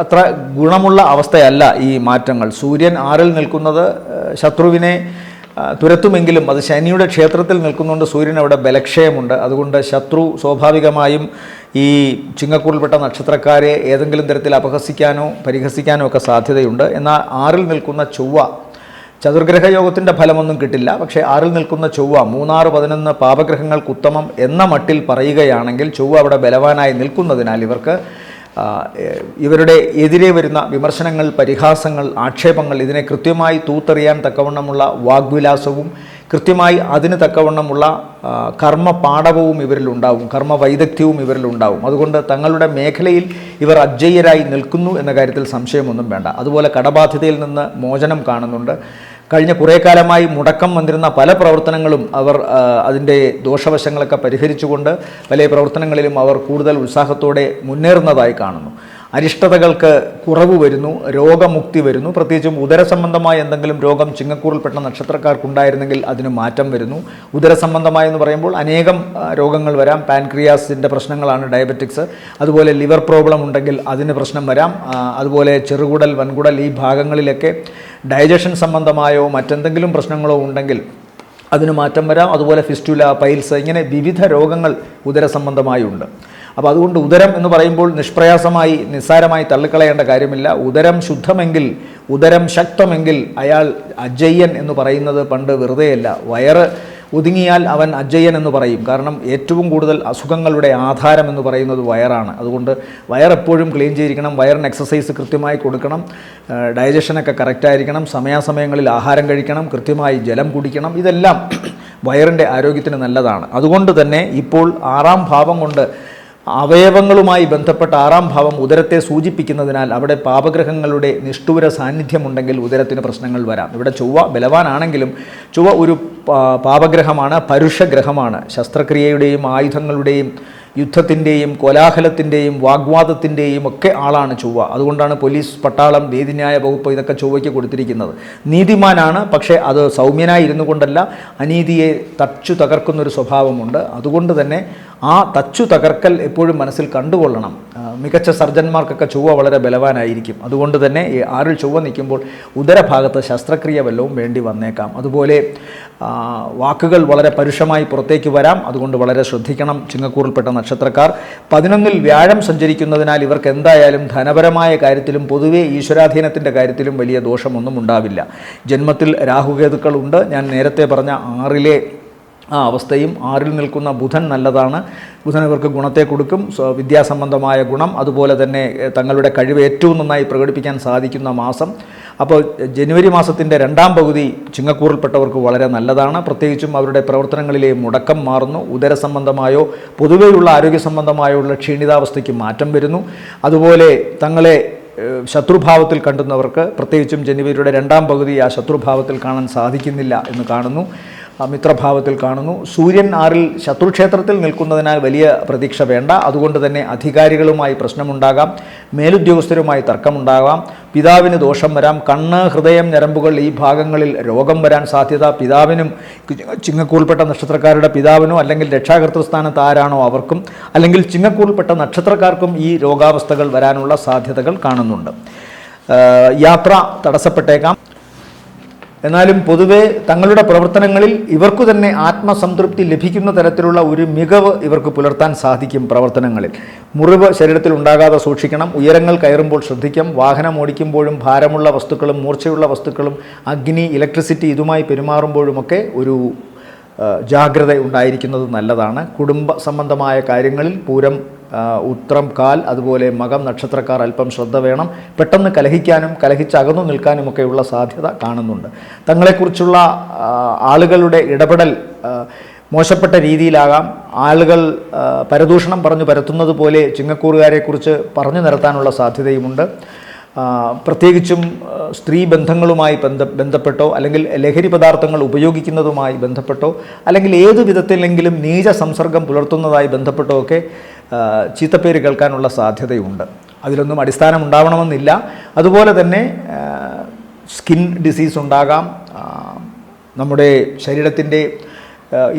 അത്ര ഗുണമുള്ള അവസ്ഥയല്ല. ഈ മാറ്റങ്ങൾ, സൂര്യൻ 6-ൽ നിൽക്കുന്നത് ശത്രുവിനെ തുരത്തുമെങ്കിലും അത് ശനിയുടെ ക്ഷേത്രത്തിൽ നിൽക്കുന്നുണ്ട്. സൂര്യൻ അവിടെ ബലക്ഷയമുണ്ട്. അതുകൊണ്ട് ശത്രു സ്വാഭാവികമായും ഈ ചിങ്ങക്കൂറിൽപ്പെട്ട നക്ഷത്രക്കാരെ ഏതെങ്കിലും തരത്തിൽ അപഹസിക്കാനോ പരിഹസിക്കാനോ ഒക്കെ സാധ്യതയുണ്ട്. എന്നാൽ 6-ൽ നിൽക്കുന്ന ചൊവ്വ ചതുർഗ്രഹ യോഗത്തിൻ്റെ ഫലമൊന്നും കിട്ടില്ല. പക്ഷേ 6-ൽ നിൽക്കുന്ന ചൊവ്വ 3, 6, 11 പാപഗ്രഹങ്ങൾക്ക് ഉത്തമം എന്ന മട്ടിൽ പറയുകയാണെങ്കിൽ ചൊവ്വ അവിടെ ബലവാനായി നിൽക്കുന്നതിനാൽ ഇവരുടെ എതിരെ വരുന്ന വിമർശനങ്ങൾ, പരിഹാസങ്ങൾ, ആക്ഷേപങ്ങൾ ഇതിനെ കൃത്യമായി തൂത്തെറിയാൻ തക്കവണ്ണമുള്ള വാഗ്വിലാസവും കൃത്യമായി അതിന് തക്കവണ്ണമുള്ള കർമ്മ പാടവവും ഇവരിലുണ്ടാവും, കർമ്മ വൈദഗ്ധ്യവും ഇവരിലുണ്ടാവും. അതുകൊണ്ട് തങ്ങളുടെ മേഖലയിൽ ഇവർ അജയ്യരായി നിൽക്കുന്നു എന്ന കാര്യത്തിൽ സംശയമൊന്നും വേണ്ട. അതുപോലെ കടബാധ്യതയിൽ നിന്ന് മോചനം കാണുന്നുണ്ട്. കഴിഞ്ഞ കുറേ കാലമായി മുടക്കം വന്നിരുന്ന പല പ്രവർത്തനങ്ങളും അവർ അതിൻ്റെ ദോഷവശങ്ങളൊക്കെ പരിഹരിച്ചുകൊണ്ട് പല പ്രവർത്തനങ്ങളിലും അവർ കൂടുതൽ ഉത്സാഹത്തോടെ മുന്നേറുന്നതായി കാണുന്നു. അരിഷ്ടതകൾക്ക് കുറവ് വരുന്നു, രോഗമുക്തി വരുന്നു. പ്രത്യേകിച്ചും ഉദരസംബന്ധമായ എന്തെങ്കിലും രോഗം ചിങ്ങക്കൂറിൽപ്പെട്ട നക്ഷത്രക്കാർക്കുണ്ടായിരുന്നെങ്കിൽ അതിന് മാറ്റം വരുന്നു. ഉദരസംബന്ധമായെന്ന് പറയുമ്പോൾ അനേകം രോഗങ്ങൾ വരാം. പാൻക്രിയാസിൻ്റെ പ്രശ്നങ്ങളാണ് ഡയബറ്റിക്സ്. അതുപോലെ ലിവർ പ്രോബ്ലം ഉണ്ടെങ്കിൽ അതിന് പ്രശ്നം വരാം. അതുപോലെ ചെറുകുടൽ, വൻകുടൽ ഈ ഭാഗങ്ങളിലൊക്കെ ഡൈജഷൻ സംബന്ധമായോ മറ്റെന്തെങ്കിലും പ്രശ്നങ്ങളോ ഉണ്ടെങ്കിൽ അതിന് മാറ്റം വരാം. അതുപോലെ ഫിസ്റ്റുല, പൈൽസ് ഇങ്ങനെ വിവിധ രോഗങ്ങൾ ഉദരസംബന്ധമായി ഉണ്ട്. അപ്പോൾ അതുകൊണ്ട് ഉദരം എന്ന് പറയുമ്പോൾ നിഷ്പ്രയാസമായി നിസ്സാരമായി തള്ളിക്കളയേണ്ട കാര്യമില്ല. ഉദരം ശുദ്ധമെങ്കിൽ, ഉദരം ശക്തമെങ്കിൽ അയാൾ അജയ്യൻ എന്ന് പറയുന്നത് പണ്ട് വെറുതെയല്ല. വയറ് ഒതുങ്ങിയാൽ അവൻ അജയ്യൻ എന്ന് പറയും. കാരണം ഏറ്റവും കൂടുതൽ അസുഖങ്ങളുടെ ആധാരം എന്ന് പറയുന്നത് വയറാണ്. അതുകൊണ്ട് വയറെപ്പോഴും ക്ലീൻ ചെയ്തിരിക്കണം, വയറിന് എക്സസൈസ് കൃത്യമായി കൊടുക്കണം, ഡൈജഷനൊക്കെ കറക്റ്റായിരിക്കണം, സമയാസമയങ്ങളിൽ ആഹാരം കഴിക്കണം, കൃത്യമായി ജലം കുടിക്കണം. ഇതെല്ലാം വയറിൻ്റെ ആരോഗ്യത്തിന് നല്ലതാണ്. അതുകൊണ്ട് തന്നെ ഇപ്പോൾ 6-ാം ഭാവം കൊണ്ട് അവയവങ്ങളുമായി ബന്ധപ്പെട്ട 6-ാം ഭാവം ഉദരത്തെ സൂചിപ്പിക്കുന്നതിനാൽ അവിടെ പാപഗ്രഹങ്ങളുടെ നിഷ്ഠൂര സാന്നിധ്യമുണ്ടെങ്കിൽ ഉദരത്തിന് പ്രശ്നങ്ങൾ വരാം. ഇവിടെ ചൊവ്വ ബലവാനാണെങ്കിലും ചൊവ്വ ഒരു പാപഗ്രഹമാണ്, പരുഷഗ്രഹമാണ്. ശസ്ത്രക്രിയയുടെയും ആയുധങ്ങളുടെയും യുദ്ധത്തിൻ്റെയും കോലാഹലത്തിൻ്റെയും വാഗ്വാദത്തിൻ്റെയും ഒക്കെ ആളാണ് ചൊവ്വ. അതുകൊണ്ടാണ് പോലീസ്, പട്ടാളം, നീതിന്യായ വകുപ്പ് ഇതൊക്കെ ചൊവ്വയ്ക്ക് കൊടുത്തിരിക്കുന്നത്. നീതിമാനാണ്, പക്ഷേ അത് സൗമ്യനായി ഇരുന്നു കൊണ്ടല്ല, അനീതിയെ തച്ചു തകർക്കുന്നൊരു സ്വഭാവമുണ്ട്. അതുകൊണ്ട് തന്നെ ആ തച്ചു തകർക്കൽ എപ്പോഴും മനസ്സിൽ കണ്ടുകൊള്ളണം. മികച്ച സർജന്മാർക്കൊക്കെ ചൊവ്വ വളരെ ബലവാനായിരിക്കും. അതുകൊണ്ട് തന്നെ 6-ൽ ചൊവ്വ നിൽക്കുമ്പോൾ ഉദരഭാഗത്ത് ശസ്ത്രക്രിയ വല്ലതും വേണ്ടി വന്നേക്കാം. അതുപോലെ വാക്കുകൾ വളരെ പരുഷമായി പുറത്തേക്ക് വരാം. അതുകൊണ്ട് വളരെ ശ്രദ്ധിക്കണം ചിങ്ങക്കൂറിൽപ്പെട്ട നക്ഷത്രക്കാർ. 11-ൽ വ്യാഴം സഞ്ചരിക്കുന്നതിനാൽ ഇവർക്ക് എന്തായാലും ധനപരമായ കാര്യത്തിലും പൊതുവെ ഈശ്വരാധീനത്തിൻ്റെ കാര്യത്തിലും വലിയ ദോഷമൊന്നും ഉണ്ടാവില്ല. ജന്മത്തിൽ രാഹുകേതുക്കളുണ്ട്. ഞാൻ നേരത്തെ പറഞ്ഞ 6-ലെ ആ അവസ്ഥയും 6-ൽ നിൽക്കുന്ന ബുധൻ നല്ലതാണ്. ബുധൻ ഇവർക്ക് ഗുണത്തെ കൊടുക്കും, വിദ്യാസംബന്ധമായ ഗുണം. അതുപോലെ തന്നെ തങ്ങളുടെ കഴിവ് ഏറ്റവും നന്നായി പ്രകടിപ്പിക്കാൻ സാധിക്കുന്ന മാസം. അപ്പോൾ ജനുവരി മാസത്തിൻ്റെ രണ്ടാം പകുതി ചിങ്ങക്കൂറിൽപ്പെട്ടവർക്ക് വളരെ നല്ലതാണ്. പ്രത്യേകിച്ചും അവരുടെ പ്രവർത്തനങ്ങളിലെ മുടക്കം മാറുന്നു. ഉദരസംബന്ധമായോ പൊതുവെയുള്ള ആരോഗ്യ സംബന്ധമായോ ഉള്ള ക്ഷീണിതാവസ്ഥയ്ക്ക് മാറ്റം വരുന്നു. അതുപോലെ തങ്ങളെ ശത്രുഭാവത്തിൽ കണ്ടുന്നവർക്ക് പ്രത്യേകിച്ചും ജനുവരിയുടെ രണ്ടാം പകുതി ആ ശത്രുഭാവത്തിൽ കാണാൻ സാധിക്കുന്നില്ല എന്ന് കാണുന്നു, മിത്രഭാവത്തിൽ കാണുന്നു. സൂര്യൻ 6-ൽ ശത്രുക്ഷേത്രത്തിൽ നിൽക്കുന്നതിനാൽ വലിയ പ്രതീക്ഷ വേണ്ട. അതുകൊണ്ട് തന്നെ അധികാരികളുമായി പ്രശ്നമുണ്ടാകാം, മേലുദ്യോഗസ്ഥരുമായി തർക്കമുണ്ടാകാം, പിതാവിന് ദോഷം വരാം, കണ്ണ്, ഹൃദയം, ഞരമ്പുകൾ ഈ ഭാഗങ്ങളിൽ രോഗം വരാൻ സാധ്യത. പിതാവിനും, ചിങ്ങക്കൂറിൽപ്പെട്ട നക്ഷത്രക്കാരുടെ പിതാവിനോ അല്ലെങ്കിൽ രക്ഷാകർതൃസ്ഥാനത്ത് ആരാണോ അവർക്കും അല്ലെങ്കിൽ ചിങ്ങക്കൂറിൽപ്പെട്ട നക്ഷത്രക്കാർക്കും ഈ രോഗാവസ്ഥകൾ വരാനുള്ള സാധ്യതകൾ കാണുന്നുണ്ട്. യാത്ര തടസ്സപ്പെട്ടേക്കാം. എന്നാലും പൊതുവെ തങ്ങളുടെ പ്രവർത്തനങ്ങളിൽ ഇവർക്കു തന്നെ ആത്മസംതൃപ്തി ലഭിക്കുന്ന തരത്തിലുള്ള ഒരു മികവ് ഇവർക്ക് പുലർത്താൻ സാധിക്കും. പ്രവർത്തനങ്ങളിൽ മുറിവ് ശരീരത്തിൽ ഉണ്ടാകാതെ സൂക്ഷിക്കണം. ഉയരങ്ങൾ കയറുമ്പോൾ ശ്രദ്ധിക്കാം. വാഹനം ഓടിക്കുമ്പോഴും ഭാരമുള്ള വസ്തുക്കളും മൂർച്ചയുള്ള വസ്തുക്കളും അഗ്നി, ഇലക്ട്രിസിറ്റി ഇതുമായി പെരുമാറുമ്പോഴുമൊക്കെ ഒരു ജാഗ്രത ഉണ്ടായിരിക്കുന്നത് നല്ലതാണ്. കുടുംബ സംബന്ധമായ കാര്യങ്ങളിൽ പൂരം ഉത്രം കാൽ അതുപോലെ മകം നക്ഷത്രക്കാർ അല്പം ശ്രദ്ധ വേണം. പെട്ടെന്ന് കലഹിക്കാനും കലഹിച്ചകന്നു നിൽക്കാനുമൊക്കെയുള്ള സാധ്യത കാണുന്നുണ്ട്. തങ്ങളെക്കുറിച്ചുള്ള ആളുകളുടെ ഇടപെടൽ മോശപ്പെട്ട രീതിയിലാകാം. ആളുകൾ പരദൂഷണം പറഞ്ഞു പരത്തുന്നത് പോലെ ചിങ്ങക്കൂറുകാരെക്കുറിച്ച് പറഞ്ഞു നിരത്താനുള്ള സാധ്യതയുമുണ്ട്. പ്രത്യേകിച്ചും സ്ത്രീ ബന്ധങ്ങളുമായി ബന്ധപ്പെട്ടോ അല്ലെങ്കിൽ ലഹരി പദാർത്ഥങ്ങൾ ഉപയോഗിക്കുന്നതുമായി ബന്ധപ്പെട്ടോ അല്ലെങ്കിൽ ഏതു വിധത്തിലെങ്കിലും നീച സംസർഗം പുലർത്തുന്നതായി ബന്ധപ്പെട്ടോ ഒക്കെ ചീത്തപ്പേര് കേൾക്കാനുള്ള സാധ്യതയുണ്ട്. അതിലൊന്നും അടിസ്ഥാനം ഉണ്ടാവണമെന്നില്ല. അതുപോലെ തന്നെ സ്കിൻ ഡിസീസ് ഉണ്ടാകാം. നമ്മുടെ ശരീരത്തിൻ്റെ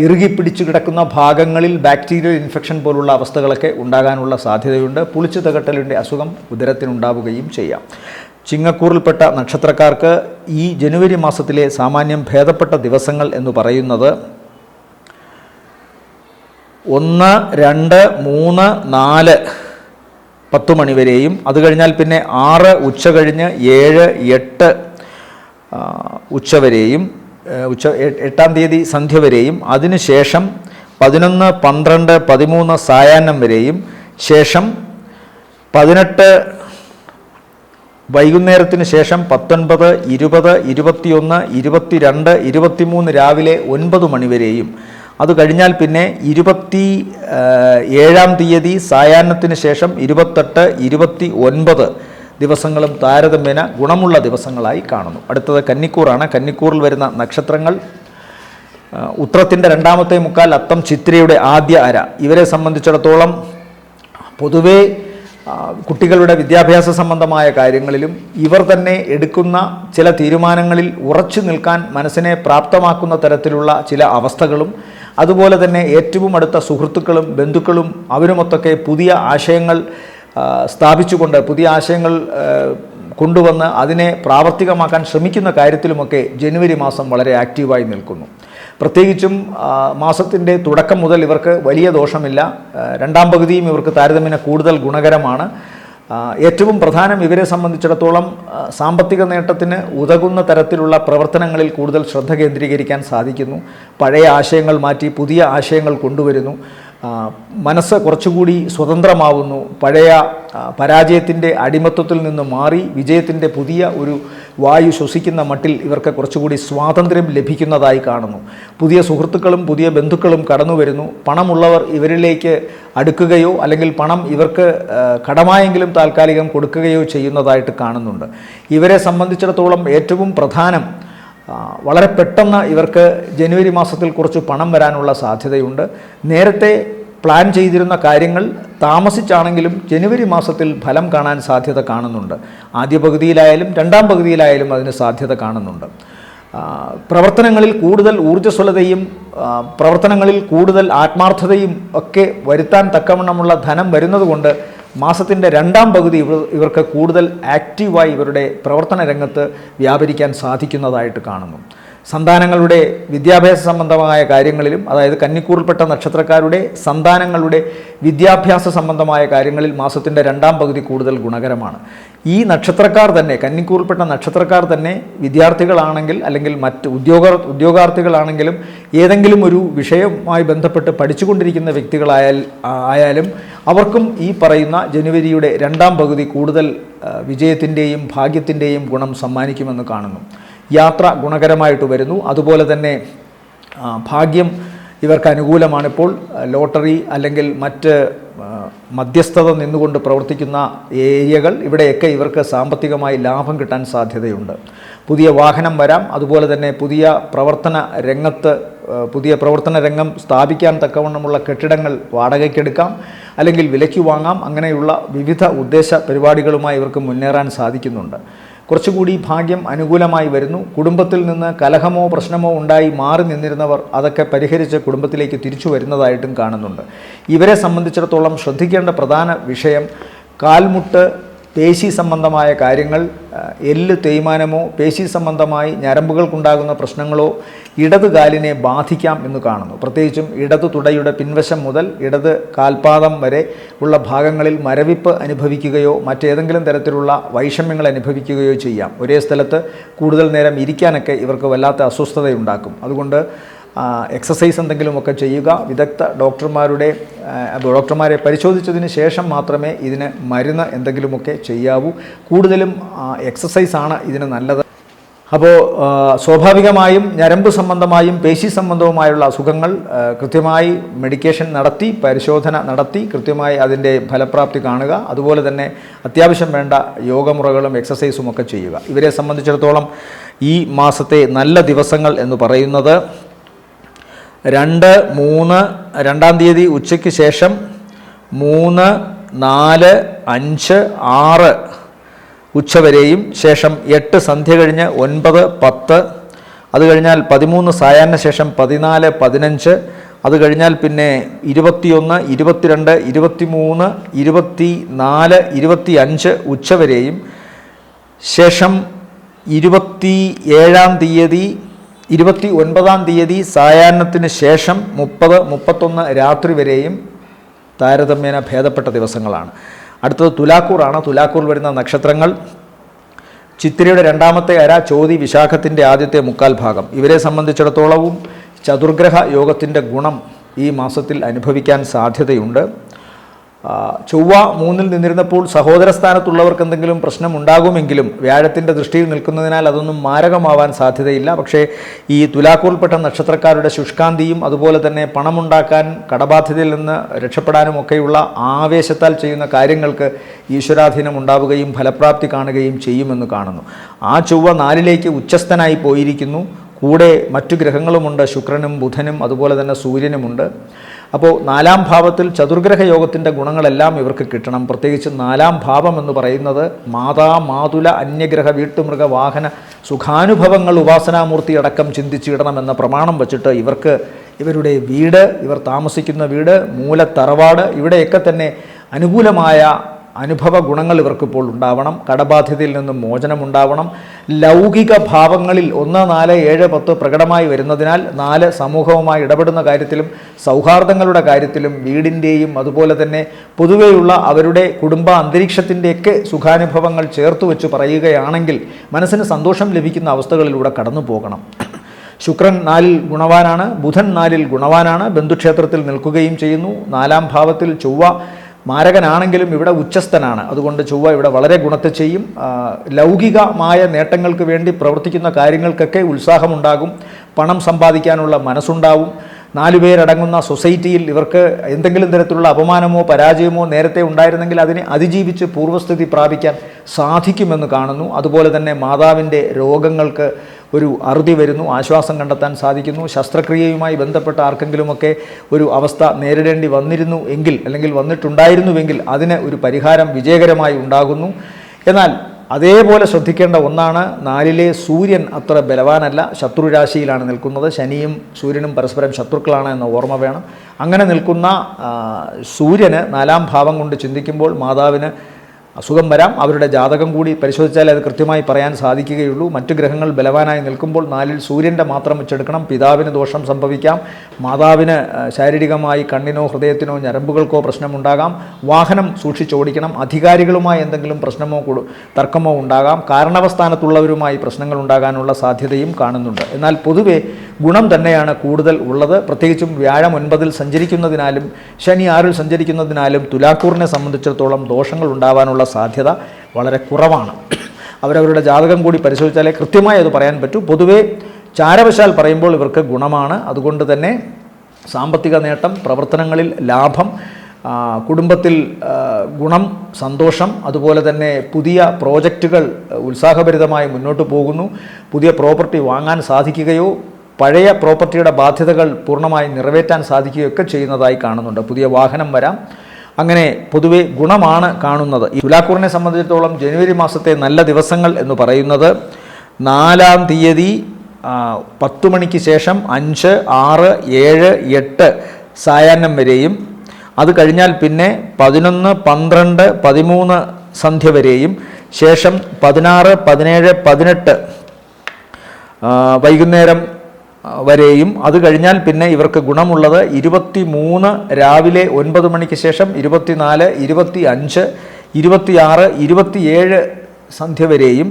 ഇറുകിപ്പിടിച്ചു കിടക്കുന്ന ഭാഗങ്ങളിൽ ബാക്ടീരിയൽ ഇൻഫെക്ഷൻ പോലുള്ള അവസ്ഥകളൊക്കെ ഉണ്ടാകാനുള്ള സാധ്യതയുണ്ട്. പുളിച്ചു തകട്ടലിൻ്റെ അസുഖം ഉദരത്തിനുണ്ടാവുകയും ചെയ്യാം. ചിങ്ങക്കൂറിൽപ്പെട്ട നക്ഷത്രക്കാർക്ക് ഈ ജനുവരി മാസത്തിലെ സാമാന്യം ഭേദപ്പെട്ട ദിവസങ്ങൾ എന്ന് പറയുന്നത് 1, 2, 3, 4, 10 മണി വരെയും അത് കഴിഞ്ഞാൽ പിന്നെ 6 ഉച്ച കഴിഞ്ഞ് 7, 8 ഉച്ചവരെയും 8-ാം തീയതി സന്ധ്യ വരെയും അതിനുശേഷം 11, 12, 13 സായാഹ്നം വരെയും ശേഷം 18 വൈകുന്നേരത്തിന് ശേഷം 19, 20, 21, 22, 23 രാവിലെ 9 മണി വരെയും അത് കഴിഞ്ഞാൽ പിന്നെ 27-ാം തീയതി സായാഹ്നത്തിന് ശേഷം 28, 29 ദിവസങ്ങളും താരതമ്യേന ഗുണമുള്ള ദിവസങ്ങളായി കാണുന്നു. അടുത്തത് കന്നിക്കൂറാണ്. കന്നിക്കൂറിൽ വരുന്ന നക്ഷത്രങ്ങൾ ഉത്രത്തിൻ്റെ 2ാമത്തെ മുക്കാൽ, അത്തം ചിത്രയുടെ ആദ്യ അര. ഇവരെ സംബന്ധിച്ചിടത്തോളം പൊതുവേ കുട്ടികളുടെ വിദ്യാഭ്യാസ സംബന്ധമായ കാര്യങ്ങളിലും ഇവർ തന്നെ എടുക്കുന്ന ചില തീരുമാനങ്ങളിൽ ഉറച്ചു നിൽക്കാൻ മനസ്സിനെ പ്രാപ്തമാക്കുന്ന തരത്തിലുള്ള ചില അവസ്ഥകളും അതുപോലെ തന്നെ ഏറ്റവും അടുത്ത സുഹൃത്തുക്കളും ബന്ധുക്കളും അവരുമൊത്തൊക്കെ പുതിയ ആശയങ്ങൾ സ്ഥാപിച്ചുകൊണ്ട് പുതിയ ആശയങ്ങൾ കൊണ്ടുവന്ന് അതിനെ പ്രാവർത്തികമാക്കാൻ ശ്രമിക്കുന്ന കാര്യത്തിലുമൊക്കെ ജനുവരി മാസം വളരെ ആക്റ്റീവായി നിൽക്കുന്നു. പ്രത്യേകിച്ചും മാസത്തിൻ്റെ തുടക്കം മുതൽ ഇവർക്ക് വലിയ ദോഷമില്ല. 2ാം പകുതിയും ഇവർക്ക് താരതമ്യേന കൂടുതൽ ഗുണകരമാണ്. ഏറ്റവും പ്രധാനം ഇവരെ സംബന്ധിച്ചിടത്തോളം സാമ്പത്തിക നേട്ടത്തിന് ഉതകുന്ന തരത്തിലുള്ള പ്രവർത്തനങ്ങളിൽ കൂടുതൽ ശ്രദ്ധ കേന്ദ്രീകരിക്കാൻ സാധിക്കുന്നു. പഴയ ആശയങ്ങൾ മാറ്റി പുതിയ ആശയങ്ങൾ കൊണ്ടുവരുന്നു. മനസ്സ് കുറച്ചുകൂടി സ്വതന്ത്രമാവുന്നു. പഴയ പരാജയത്തിൻ്റെ അടിമത്വത്തിൽ നിന്ന് മാറി വിജയത്തിൻ്റെ പുതിയ ഒരു വായു ശ്വസിക്കുന്ന മട്ടിൽ ഇവർക്ക് കുറച്ചുകൂടി സ്വാതന്ത്ര്യം ലഭിക്കുന്നതായി കാണുന്നു. പുതിയ സുഹൃത്തുക്കളും പുതിയ ബന്ധുക്കളും കടന്നു വരുന്നു. പണമുള്ളവർ ഇവരിലേക്ക് അടുക്കുകയോ അല്ലെങ്കിൽ പണം ഇവർക്ക് കടമായെങ്കിലും താൽക്കാലികം കൊടുക്കുകയോ ചെയ്യുന്നതായിട്ട് കാണുന്നുണ്ട്. ഇവരെ സംബന്ധിച്ചിടത്തോളം ഏറ്റവും പ്രധാനം വളരെ പെട്ടെന്ന് ഇവർക്ക് ജനുവരി മാസത്തിൽ കുറച്ച് പണം വരാനുള്ള സാധ്യതയുണ്ട്. നേരത്തെ പ്ലാൻ ചെയ്തിരുന്ന കാര്യങ്ങൾ താമസിച്ചാണെങ്കിലും ജനുവരി മാസത്തിൽ ഫലം കാണാൻ സാധ്യത കാണുന്നുണ്ട്. ആദ്യ പകുതിയിലായാലും 2ാം പകുതിയിലായാലും അതിന് സാധ്യത കാണുന്നുണ്ട്. പ്രവർത്തനങ്ങളിൽ കൂടുതൽ ഊർജ്ജസ്വലതയും പ്രവർത്തനങ്ങളിൽ കൂടുതൽ ആത്മാർത്ഥതയും ഒക്കെ വരുത്താൻ തക്കവണ്ണമുള്ള ധനം വരുന്നതുകൊണ്ട് മാസത്തിൻ്റെ 2ാം പകുതി ഇവർക്ക് കൂടുതൽ ആക്റ്റീവായി ഇവരുടെ പ്രവർത്തന രംഗത്ത് വ്യാപരിക്കാൻ സാധിക്കുന്നതായിട്ട് കാണുന്നു. സന്താനങ്ങളുടെ വിദ്യാഭ്യാസ സംബന്ധമായ കാര്യങ്ങളിലും അതായത് കന്നിക്കൂറിൽപ്പെട്ട നക്ഷത്രക്കാരുടെ സന്താനങ്ങളുടെ വിദ്യാഭ്യാസ സംബന്ധമായ കാര്യങ്ങളിൽ മാസത്തിൻ്റെ 2ാം പകുതി കൂടുതൽ ഗുണകരമാണ്. ഈ നക്ഷത്രക്കാർ തന്നെ കന്നിക്കൂറിൽപ്പെട്ട നക്ഷത്രക്കാർ തന്നെ വിദ്യാർത്ഥികളാണെങ്കിൽ അല്ലെങ്കിൽ മറ്റ് ഉദ്യോഗാർത്ഥികളാണെങ്കിലും ഏതെങ്കിലും ഒരു വിഷയവുമായി ബന്ധപ്പെട്ട് പഠിച്ചുകൊണ്ടിരിക്കുന്ന വ്യക്തികളായാലും അവർക്കും ഈ പറയുന്ന ജനുവരിയുടെ 2ാം പകുതി കൂടുതൽ വിജയത്തിൻ്റെയും ഭാഗ്യത്തിൻ്റെയും ഗുണം സമ്മാനിക്കുമെന്ന് കാണുന്നു. യാത്ര ഗുണകരമായിട്ട് വരുന്നു. അതുപോലെ തന്നെ ഭാഗ്യം ഇവർക്ക് അനുകൂലമാണിപ്പോൾ. ലോട്ടറി അല്ലെങ്കിൽ മറ്റ് മധ്യസ്ഥത നിന്നുകൊണ്ട് പ്രവർത്തിക്കുന്ന ഏരിയകൾ ഇവിടെയൊക്കെ ഇവർക്ക് സാമ്പത്തികമായി ലാഭം കിട്ടാൻ സാധ്യതയുണ്ട്. പുതിയ വാഹനം വരാം. അതുപോലെ തന്നെ പുതിയ പ്രവർത്തന രംഗം സ്ഥാപിക്കാൻ തക്കവണ്ണമുള്ള കെട്ടിടങ്ങൾ വാടകയ്ക്കെടുക്കാം അല്ലെങ്കിൽ വിലയ്ക്ക് വാങ്ങാം. അങ്ങനെയുള്ള വിവിധ ഉദ്ദേശ പരിപാടികളുമായി ഇവർക്ക് മുന്നേറാൻ സാധിക്കുന്നുണ്ട്. കുറച്ചുകൂടി ഭാഗ്യം അനുകൂലമായി വരുന്നു. കുടുംബത്തിൽ നിന്ന് കലഹമോ പ്രശ്നമോ ഉണ്ടായി മാറി നിന്നിരുന്നവർ അതൊക്കെ പരിഹരിച്ച് കുടുംബത്തിലേക്ക് തിരിച്ചു വരുന്നതായിട്ടും കാണുന്നുണ്ട്. ഇവരെ സംബന്ധിച്ചിടത്തോളം ശ്രദ്ധിക്കേണ്ട പ്രധാന വിഷയം കാൽമുട്ട്, പേശി സംബന്ധമായ കാര്യങ്ങൾ, എല്ല് തേയ്മാനമോ പേശി സംബന്ധമായി ഞരമ്പുകൾക്കുണ്ടാകുന്ന പ്രശ്നങ്ങളോ ഇടത് കാലിനെ ബാധിക്കാം എന്ന് കാണുന്നു. പ്രത്യേകിച്ചും ഇടത് തുടയുടെ പിൻവശം മുതൽ ഇടത് കാൽപാദം വരെ ഉള്ള ഭാഗങ്ങളിൽ മരവിപ്പ് അനുഭവിക്കുകയോ മറ്റേതെങ്കിലും തരത്തിലുള്ള വൈഷമ്യങ്ങൾ അനുഭവിക്കുകയോ ചെയ്യാം. ഒരേ സ്ഥലത്ത് കൂടുതൽ നേരം ഇരിക്കാനൊക്കെ ഇവർക്ക് വല്ലാത്ത അസ്വസ്ഥതയുണ്ടാക്കും. അതുകൊണ്ട് എക്സസൈസ് എന്തെങ്കിലുമൊക്കെ ചെയ്യുക. വിദഗ്ധ ഡോക്ടർമാരെ പരിശോധിച്ചതിന് ശേഷം മാത്രമേ ഇതിന് മരുന്ന് എന്തെങ്കിലുമൊക്കെ ചെയ്യാവൂ. കൂടുതലും എക്സസൈസാണ് ഇതിന് നല്ലത്. അപ്പോൾ സ്വാഭാവികമായും ഞരമ്പ് സംബന്ധമായും പേശി സംബന്ധവുമായുള്ള അസുഖങ്ങൾ കൃത്യമായി മെഡിക്കേഷൻ നടത്തി പരിശോധന നടത്തി കൃത്യമായി അതിൻ്റെ ഫലപ്രാപ്തി കാണുക. അതുപോലെ തന്നെ അത്യാവശ്യം വേണ്ട യോഗമുറകളും എക്സസൈസും ഒക്കെ ചെയ്യുക. ഇവരെ സംബന്ധിച്ചിടത്തോളം ഈ മാസത്തെ നല്ല ദിവസങ്ങൾ എന്ന് പറയുന്നത് 2, 3, 2-ാം തീയതി ഉച്ചയ്ക്ക് ശേഷം 3, 4, 5, 6 ഉച്ചവരെയും ശേഷം 8 സന്ധ്യ കഴിഞ്ഞ് 9, 10 അത് കഴിഞ്ഞാൽ 13 സായാഹ്ന ശേഷം 14, 15 അത് കഴിഞ്ഞാൽ പിന്നെ 21, 22, 23, 24, 25 ഉച്ചവരെയും ശേഷം 27-ാം തീയതി 29-ാം തീയതി സായാഹ്നത്തിന് ശേഷം 30, 31 രാത്രി വരെയും താരതമ്യേന ഭേദപ്പെട്ട ദിവസങ്ങളാണ്. അടുത്തത് തുലാക്കൂറാണ്. തുലാക്കൂറിൽ വരുന്ന നക്ഷത്രങ്ങൾ ചിത്തിരയുടെ 2ാമത്തെ അര, ചോതി, വിശാഖത്തിൻ്റെ ആദ്യത്തെ 1/4 ഭാഗം. ഇവരെ സംബന്ധിച്ചിടത്തോളവും ചതുർഗ്രഹ യോഗത്തിൻ്റെ ഗുണം ഈ മാസത്തിൽ അനുഭവിക്കാൻ സാധ്യതയുണ്ട്. ചൊവ്വ 3-ൽ നിന്നിരുന്നപ്പോൾ സഹോദര സ്ഥാനത്തുള്ളവർക്ക് എന്തെങ്കിലും പ്രശ്നം ഉണ്ടാകുമെങ്കിലും വ്യാഴത്തിൻ്റെ ദൃഷ്ടിയിൽ നിൽക്കുന്നതിനാൽ അതൊന്നും മാരകമാവാൻ സാധ്യതയില്ല. പക്ഷേ ഈ തുലാക്കൂറിൽപ്പെട്ട നക്ഷത്രക്കാരുടെ ശുഷ്കാന്തിയും അതുപോലെ തന്നെ പണമുണ്ടാക്കാൻ കടബാധ്യതയിൽ നിന്ന് രക്ഷപ്പെടാനും ഒക്കെയുള്ള ആവേശത്താൽ ചെയ്യുന്ന കാര്യങ്ങൾക്ക് ഈശ്വരാധീനം ഉണ്ടാവുകയും ഫലപ്രാപ്തി കാണുകയും ചെയ്യുമെന്ന് കാണുന്നു. ആ ചൊവ്വ 4ലേക്ക് ഉച്ചസ്ഥനായി പോയിരിക്കുന്നു. കൂടെ മറ്റു ഗ്രഹങ്ങളുമുണ്ട്, ശുക്രനും ബുധനും അതുപോലെ തന്നെ സൂര്യനുമുണ്ട്. അപ്പോൾ 4-ാം ഭാവത്തിൽ ചതുർഗ്രഹ യോഗത്തിൻ്റെ ഗുണങ്ങളെല്ലാം ഇവർക്ക് കിട്ടണം. പ്രത്യേകിച്ച് 4-ാം ഭാവം എന്ന് പറയുന്നത് മാതാ, മാതുല, അന്യഗ്രഹ, വീട്ടുമൃഗ, വാഹന സുഖാനുഭവങ്ങൾ ഉപാസനാമൂർത്തി അടക്കം ചിന്തിച്ചിടണമെന്ന പ്രമാണം വച്ചിട്ട് ഇവരുടെ വീട്, ഇവർ താമസിക്കുന്ന വീട്, മൂലത്തറവാട്, ഇവിടെയൊക്കെ തന്നെ അനുകൂലമായ അനുഭവ ഗുണങ്ങൾ ഇവർക്കിപ്പോൾ ഉണ്ടാവണം. കടബാധ്യതയിൽ നിന്നും മോചനമുണ്ടാവണം. ലൗകിക ഭാവങ്ങളിൽ 1, 4, 7, 10 പ്രകടമായി വരുന്നതിനാൽ 4 സമൂഹവുമായി ഇടപെടുന്ന കാര്യത്തിലും സൗഹാർദ്ദങ്ങളുടെ കാര്യത്തിലും വീടിൻ്റെയും അതുപോലെ തന്നെ പൊതുവെയുള്ള അവരുടെ കുടുംബ അന്തരീക്ഷത്തിൻ്റെയൊക്കെ സുഖാനുഭവങ്ങൾ ചേർത്ത് വെച്ച് പറയുകയാണെങ്കിൽ മനസ്സിന് സന്തോഷം ലഭിക്കുന്ന അവസ്ഥകളിലൂടെ കടന്നു പോകണം. ശുക്രൻ 4-ൽ ഗുണവാനാണ്, ബുധൻ 4-ൽ ഗുണവാനാണ്, ബന്ധുക്ഷേത്രത്തിൽ നിൽക്കുകയും ചെയ്യുന്നു. 4-ാം ഭാവത്തിൽ ചൊവ്വ മാരകനാണെങ്കിലും ഇവിടെ ഉച്ചസ്ഥനാണ്. അതുകൊണ്ട് ചൊവ്വ ഇവിടെ വളരെ ഗുണത്തെ ചെയ്യും. ലൗകികമായ നേട്ടങ്ങൾക്ക് വേണ്ടി പ്രവർത്തിക്കുന്ന കാര്യങ്ങൾക്കൊക്കെ ഉത്സാഹമുണ്ടാകും. പണം സമ്പാദിക്കാനുള്ള മനസ്സുണ്ടാവും. 4 പേരടങ്ങുന്ന സൊസൈറ്റിയിൽ ഇവർക്ക് എന്തെങ്കിലും തരത്തിലുള്ള അപമാനമോ പരാജയമോ നേരത്തെ ഉണ്ടായിരുന്നെങ്കിൽ അതിനെ അതിജീവിച്ച് പൂർവ്വസ്ഥിതി പ്രാപിക്കാൻ സാധിക്കുമെന്ന് കാണുന്നു. അതുപോലെ തന്നെ മാതാവിൻ്റെ രോഗങ്ങൾക്ക് ഒരു അറുതി വരുന്നു, ആശ്വാസം കണ്ടെത്താൻ സാധിക്കുന്നു. ശസ്ത്രക്രിയയുമായി ബന്ധപ്പെട്ട ആർക്കെങ്കിലുമൊക്കെ ഒരു അവസ്ഥ നേരിടേണ്ടി വന്നിരുന്നു എങ്കിൽ അല്ലെങ്കിൽ വന്നിട്ടുണ്ടായിരുന്നുവെങ്കിൽ അതിന് ഒരു പരിഹാരം വിജയകരമായി ഉണ്ടാകുന്നു. എന്നാൽ അതേപോലെ ശ്രദ്ധിക്കേണ്ട ഒന്നാണ്, 4-ലെ സൂര്യൻ അത്ര ബലവാനല്ല, ശത്രുരാശിയിലാണ് നിൽക്കുന്നത്. ശനിയും സൂര്യനും പരസ്പരം ശത്രുക്കളാണ് എന്ന ഓർമ്മ വേണം. അങ്ങനെ നിൽക്കുന്ന സൂര്യന് 4-ാം ഭാവം കൊണ്ട് ചിന്തിക്കുമ്പോൾ മാതാവിന് അസുഖം വരാം. അവരുടെ ജാതകം കൂടി പരിശോധിച്ചാലേ അത് കൃത്യമായി പറയാൻ സാധിക്കുകയുള്ളൂ. മറ്റു ഗ്രഹങ്ങൾ ബലവാനായി നിൽക്കുമ്പോൾ 4-ൽ സൂര്യൻ്റെ മാത്രം വെച്ചെടുക്കണം. പിതാവിന് ദോഷം സംഭവിക്കാം. മാതാവിന് ശാരീരികമായി കണ്ണിനോ ഹൃദയത്തിനോ ഞരമ്പുകൾക്കോ പ്രശ്നമുണ്ടാകാം. വാഹനം സൂക്ഷിച്ചോടിക്കണം. അധികാരികളുമായി എന്തെങ്കിലും പ്രശ്നമോ തർക്കമോ ഉണ്ടാകാം. കാരണവസ്ഥാനത്തുള്ളവരുമായി പ്രശ്നങ്ങൾ ഉണ്ടാകാനുള്ള സാധ്യതയും കാണുന്നുണ്ട്. എന്നാൽ പൊതുവെ ഗുണം തന്നെയാണ് കൂടുതൽ ഉള്ളത്. പ്രത്യേകിച്ചും വ്യാഴം 9-ൽ സഞ്ചരിക്കുന്നതിനാലും ശനി 6-ൽ സഞ്ചരിക്കുന്നതിനാലും തുലാക്കൂറിനെ സംബന്ധിച്ചിടത്തോളം ദോഷങ്ങൾ ഉണ്ടാവാനുള്ള സാധ്യത വളരെ കുറവാണ്. അവരവരുടെ ജാതകം കൂടി പരിശോധിച്ചാലേ കൃത്യമായി അത് പറയാൻ പറ്റൂ. പൊതുവേ ചാരവശാൽ പറയുമ്പോൾ ഇവർക്ക് ഗുണമാണ്. അതുകൊണ്ട് തന്നെ സാമ്പത്തിക നേട്ടം, പ്രവർത്തനങ്ങളിൽ ലാഭം, കുടുംബത്തിൽ ഗുണം, സന്തോഷം, അതുപോലെ തന്നെ പുതിയ പ്രോജക്റ്റുകൾ ഉത്സാഹഭരിതമായി മുന്നോട്ട് പോകുന്നു. പുതിയ പ്രോപ്പർട്ടി വാങ്ങാൻ സാധിക്കുകയോ പഴയ പ്രോപ്പർട്ടിയുടെ ബാധ്യതകൾ പൂർണ്ണമായി നിറവേറ്റാൻ സാധിക്കുകയൊക്കെ ചെയ്യുന്നതായി കാണുന്നുണ്ട്. പുതിയ വാഹനം വരാം. അങ്ങനെ പൊതുവെ ഗുണമാണ് കാണുന്നത്. ഈ തുലാക്കൂറിനെ സംബന്ധിച്ചിടത്തോളം ജനുവരി മാസത്തെ നല്ല ദിവസങ്ങൾ എന്ന് പറയുന്നത് 4-ാം തീയതി 10 മണിക്ക് ശേഷം 5, 6, 7, 8 സായാഹ്നം വരെയും, അത് കഴിഞ്ഞാൽ പിന്നെ 11, 12, 13 സന്ധ്യ വരെയും, ശേഷം 16, 17, 18 വൈകുന്നേരം വരെയും, അത് കഴിഞ്ഞാൽ പിന്നെ ഇവർക്ക് ഗുണമുള്ളത് 23 രാവിലെ 9 മണിക്ക് ശേഷം, 24, 25, 26, 27 സന്ധ്യ വരെയും,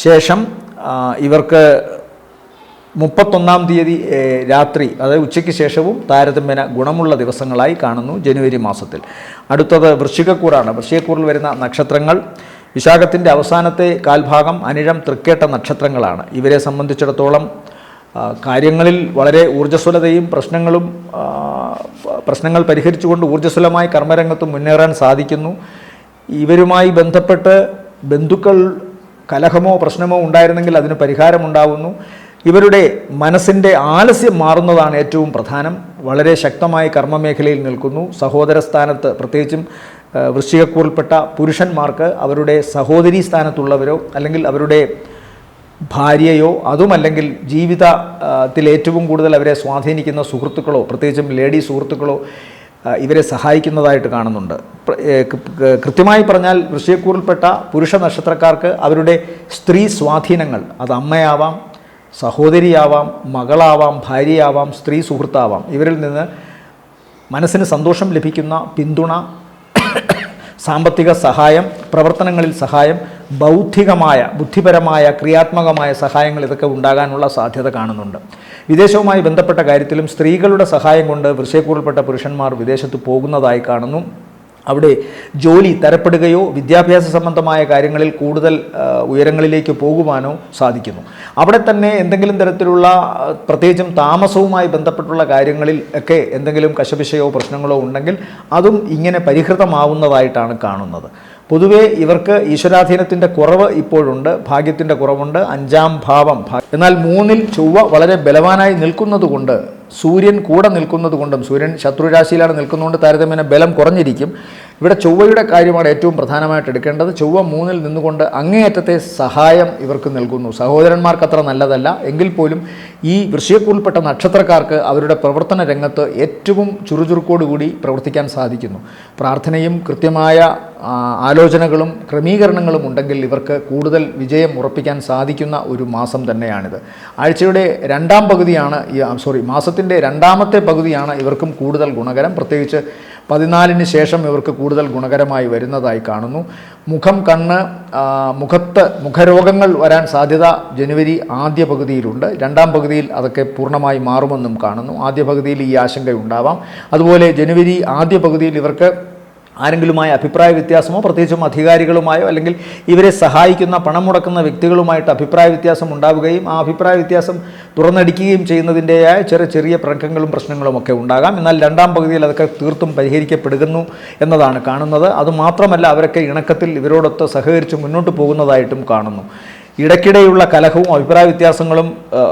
ശേഷം ഇവർക്ക് 31 തീയതി രാത്രി, അതായത് ഉച്ചയ്ക്ക് ശേഷവും താരതമ്യേന ഗുണമുള്ള ദിവസങ്ങളായി കാണുന്നു ജനുവരി മാസത്തിൽ. അടുത്തത് വൃശ്ചികക്കൂറാണ്. വൃശ്ചികക്കൂറിൽ വരുന്ന നക്ഷത്രങ്ങൾ വിശാഖത്തിൻ്റെ അവസാനത്തെ കാൽഭാഗം, അനിഴം, തൃക്കേട്ട നക്ഷത്രങ്ങളാണ്. ഇവരെ സംബന്ധിച്ചിടത്തോളം കാര്യങ്ങളിൽ വളരെ ഊർജ്ജസ്വലതയും പ്രശ്നങ്ങൾ പരിഹരിച്ചുകൊണ്ട് ഊർജ്ജസ്വലമായി കർമ്മരംഗത്ത് മുന്നേറാൻ സാധിക്കുന്നു. ഇവരുമായി ബന്ധപ്പെട്ട് ബന്ധുക്കൾ കലഹമോ പ്രശ്നമോ ഉണ്ടായിരുന്നെങ്കിൽ അതിന് പരിഹാരമുണ്ടാകുന്നു. ഇവരുടെ മനസ്സിൻ്റെ ആലസ്യം മാറുന്നതാണ് ഏറ്റവും പ്രധാനം. വളരെ ശക്തമായി കർമ്മമേഖലയിൽ നിൽക്കുന്നു. സഹോദര സ്ഥാനത്ത്, പ്രത്യേകിച്ചും വൃശ്ചികക്കൂറിൽപ്പെട്ട പുരുഷന്മാർക്ക് അവരുടെ സഹോദരീ സ്ഥാനത്തുള്ളവരോ അല്ലെങ്കിൽ അവരുടെ ഭാര്യയോ അതുമല്ലെങ്കിൽ ജീവിതത്തിൽ ഏറ്റവും കൂടുതൽ അവരെ സ്വാധീനിക്കുന്ന സുഹൃത്തുക്കളോ, പ്രത്യേകിച്ചും ലേഡി സുഹൃത്തുക്കളോ ഇവരെ സഹായിക്കുന്നതായിട്ട് കാണുന്നുണ്ട്. കൃത്യമായി പറഞ്ഞാൽ വൃശ്ചികക്കൂറിൽപ്പെട്ട പുരുഷ നക്ഷത്രക്കാർക്ക് അവരുടെ സ്ത്രീ സ്വാധീനങ്ങൾ, അത് അമ്മയാവാം, സഹോദരിയാവാം, മകളാവാം, ഭാര്യയാവാം, സ്ത്രീ സുഹൃത്താവാം, ഇവരിൽ നിന്ന് മനസ്സിന് സന്തോഷം ലഭിക്കുന്ന പിന്തുണ, സാമ്പത്തിക സഹായം, പ്രവർത്തനങ്ങളിൽ സഹായം, ബൗദ്ധികമായ, ബുദ്ധിപരമായ, ക്രിയാത്മകമായ സഹായങ്ങൾ ഇതൊക്കെ ഉണ്ടാകാനുള്ള സാധ്യത കാണുന്നുണ്ട്. വിദേശവുമായി ബന്ധപ്പെട്ട കാര്യത്തിലും സ്ത്രീകളുടെ സഹായം കൊണ്ട് വൃശ്ചികക്കൂറിൽപ്പെട്ട പുരുഷന്മാർ വിദേശത്ത് പോകുന്നതായി കാണുന്നു. അവിടെ ജോലി തരപ്പെടുകയോ വിദ്യാഭ്യാസ സംബന്ധമായ കാര്യങ്ങളിൽ കൂടുതൽ ഉയരങ്ങളിലേക്ക് പോകുവാനോ സാധിക്കുന്നു. അവിടെ തന്നെ എന്തെങ്കിലും തരത്തിലുള്ള പ്രത്യേകിച്ചും താമസവുമായി ബന്ധപ്പെട്ടുള്ള കാര്യങ്ങളിൽ ഒക്കെ എന്തെങ്കിലും കശപിശയോ പ്രശ്നങ്ങളോ ഉണ്ടെങ്കിൽ അതും ഇങ്ങനെ പരിഹൃതമാവുന്നതായിട്ടാണ് കാണുന്നത്. പൊതുവേ ഇവർക്ക് ഈശ്വരാധീനത്തിൻ്റെ കുറവ് ഇപ്പോഴുണ്ട്, ഭാഗ്യത്തിൻ്റെ കുറവുണ്ട്. 5ാം ഭാവം, എന്നാൽ 3-ൽ ചൊവ്വ വളരെ ബലവാനായി നിൽക്കുന്നതുകൊണ്ട്, സൂര്യൻ കൂടെ നിൽക്കുന്നതുകൊണ്ടും, സൂര്യൻ ശത്രുരാശിയിലാണ് നിൽക്കുന്നതുകൊണ്ട് താരതമ്യേന ബലം കുറഞ്ഞിരിക്കും. ഇവിടെ ചൊവ്വയുടെ കാര്യമാണ് ഏറ്റവും പ്രധാനമായിട്ട് എടുക്കേണ്ടത്. ചൊവ്വ 3-ൽ നിന്നുകൊണ്ട് അങ്ങേയറ്റത്തെ സഹായം ഇവർക്ക് നൽകുന്നു. സഹോദരന്മാർക്ക് അത്ര നല്ലതല്ല എങ്കിൽ പോലും ഈ വൃശ്ചികക്കൂറിൽപ്പെട്ട നക്ഷത്രക്കാർക്ക് അവരുടെ പ്രവർത്തന രംഗത്ത് ഏറ്റവും ചുറുചുറുക്കോടുകൂടി പ്രവർത്തിക്കാൻ സാധിക്കുന്നു. പ്രാർത്ഥനയും കൃത്യമായ ആലോചനകളും ക്രമീകരണങ്ങളും ഉണ്ടെങ്കിൽ ഇവർക്ക് കൂടുതൽ വിജയം ഉറപ്പിക്കാൻ സാധിക്കുന്ന ഒരു മാസം തന്നെയാണിത്. ആഴ്ചയുടെ രണ്ടാം പകുതിയാണ് മാസത്തിൻ്റെ രണ്ടാമത്തെ പകുതിയാണ് ഇവർക്കും കൂടുതൽ ഗുണകരം. പ്രത്യേകിച്ച് 14-ന് ശേഷം ഇവർക്ക് കൂടുതൽ ഗുണകരമായി വരുന്നതായി കാണുന്നു. മുഖം, കണ്ണ്, മുഖരോഗങ്ങൾ വരാൻ സാധ്യത ജനുവരി ആദ്യ പകുതിയിലുണ്ട്. രണ്ടാം പകുതിയിൽ അതൊക്കെ പൂർണ്ണമായി മാറുമെന്നും കാണുന്നു. ആദ്യ പകുതിയിൽ ഈ ആശങ്കയുണ്ടാവാം. അതുപോലെ ജനുവരി ആദ്യ പകുതിയിൽ ഇവർക്ക് ആരെങ്കിലുമായ അഭിപ്രായ വ്യത്യാസമോ, പ്രത്യേകിച്ചും അധികാരികളുമായോ അല്ലെങ്കിൽ ഇവരെ സഹായിക്കുന്ന പണം മുടക്കുന്ന വ്യക്തികളുമായിട്ട് അഭിപ്രായ വ്യത്യാസം ഉണ്ടാവുകയും ആ അഭിപ്രായ വ്യത്യാസം തുറന്നടിക്കുകയും ചെയ്യുന്നതിൻ്റെതായ ചെറിയ പ്രശ്നങ്ങളും പ്രശ്നങ്ങളുമൊക്കെ ഉണ്ടാകാം. എന്നാൽ രണ്ടാം പകുതിയിൽ അതൊക്കെ തീർത്തും പരിഹരിക്കപ്പെടുന്നു എന്നതാണ് കാണുന്നത്. അതുമാത്രമല്ല, അവരൊക്കെ ഇണക്കത്തിൽ ഇവരോടൊത്ത് സഹകരിച്ച് മുന്നോട്ട് പോകുന്നതായിട്ടും കാണുന്നു. ഇടയ്ക്കിടെയുള്ള കലഹവും അഭിപ്രായ വ്യത്യാസങ്ങളും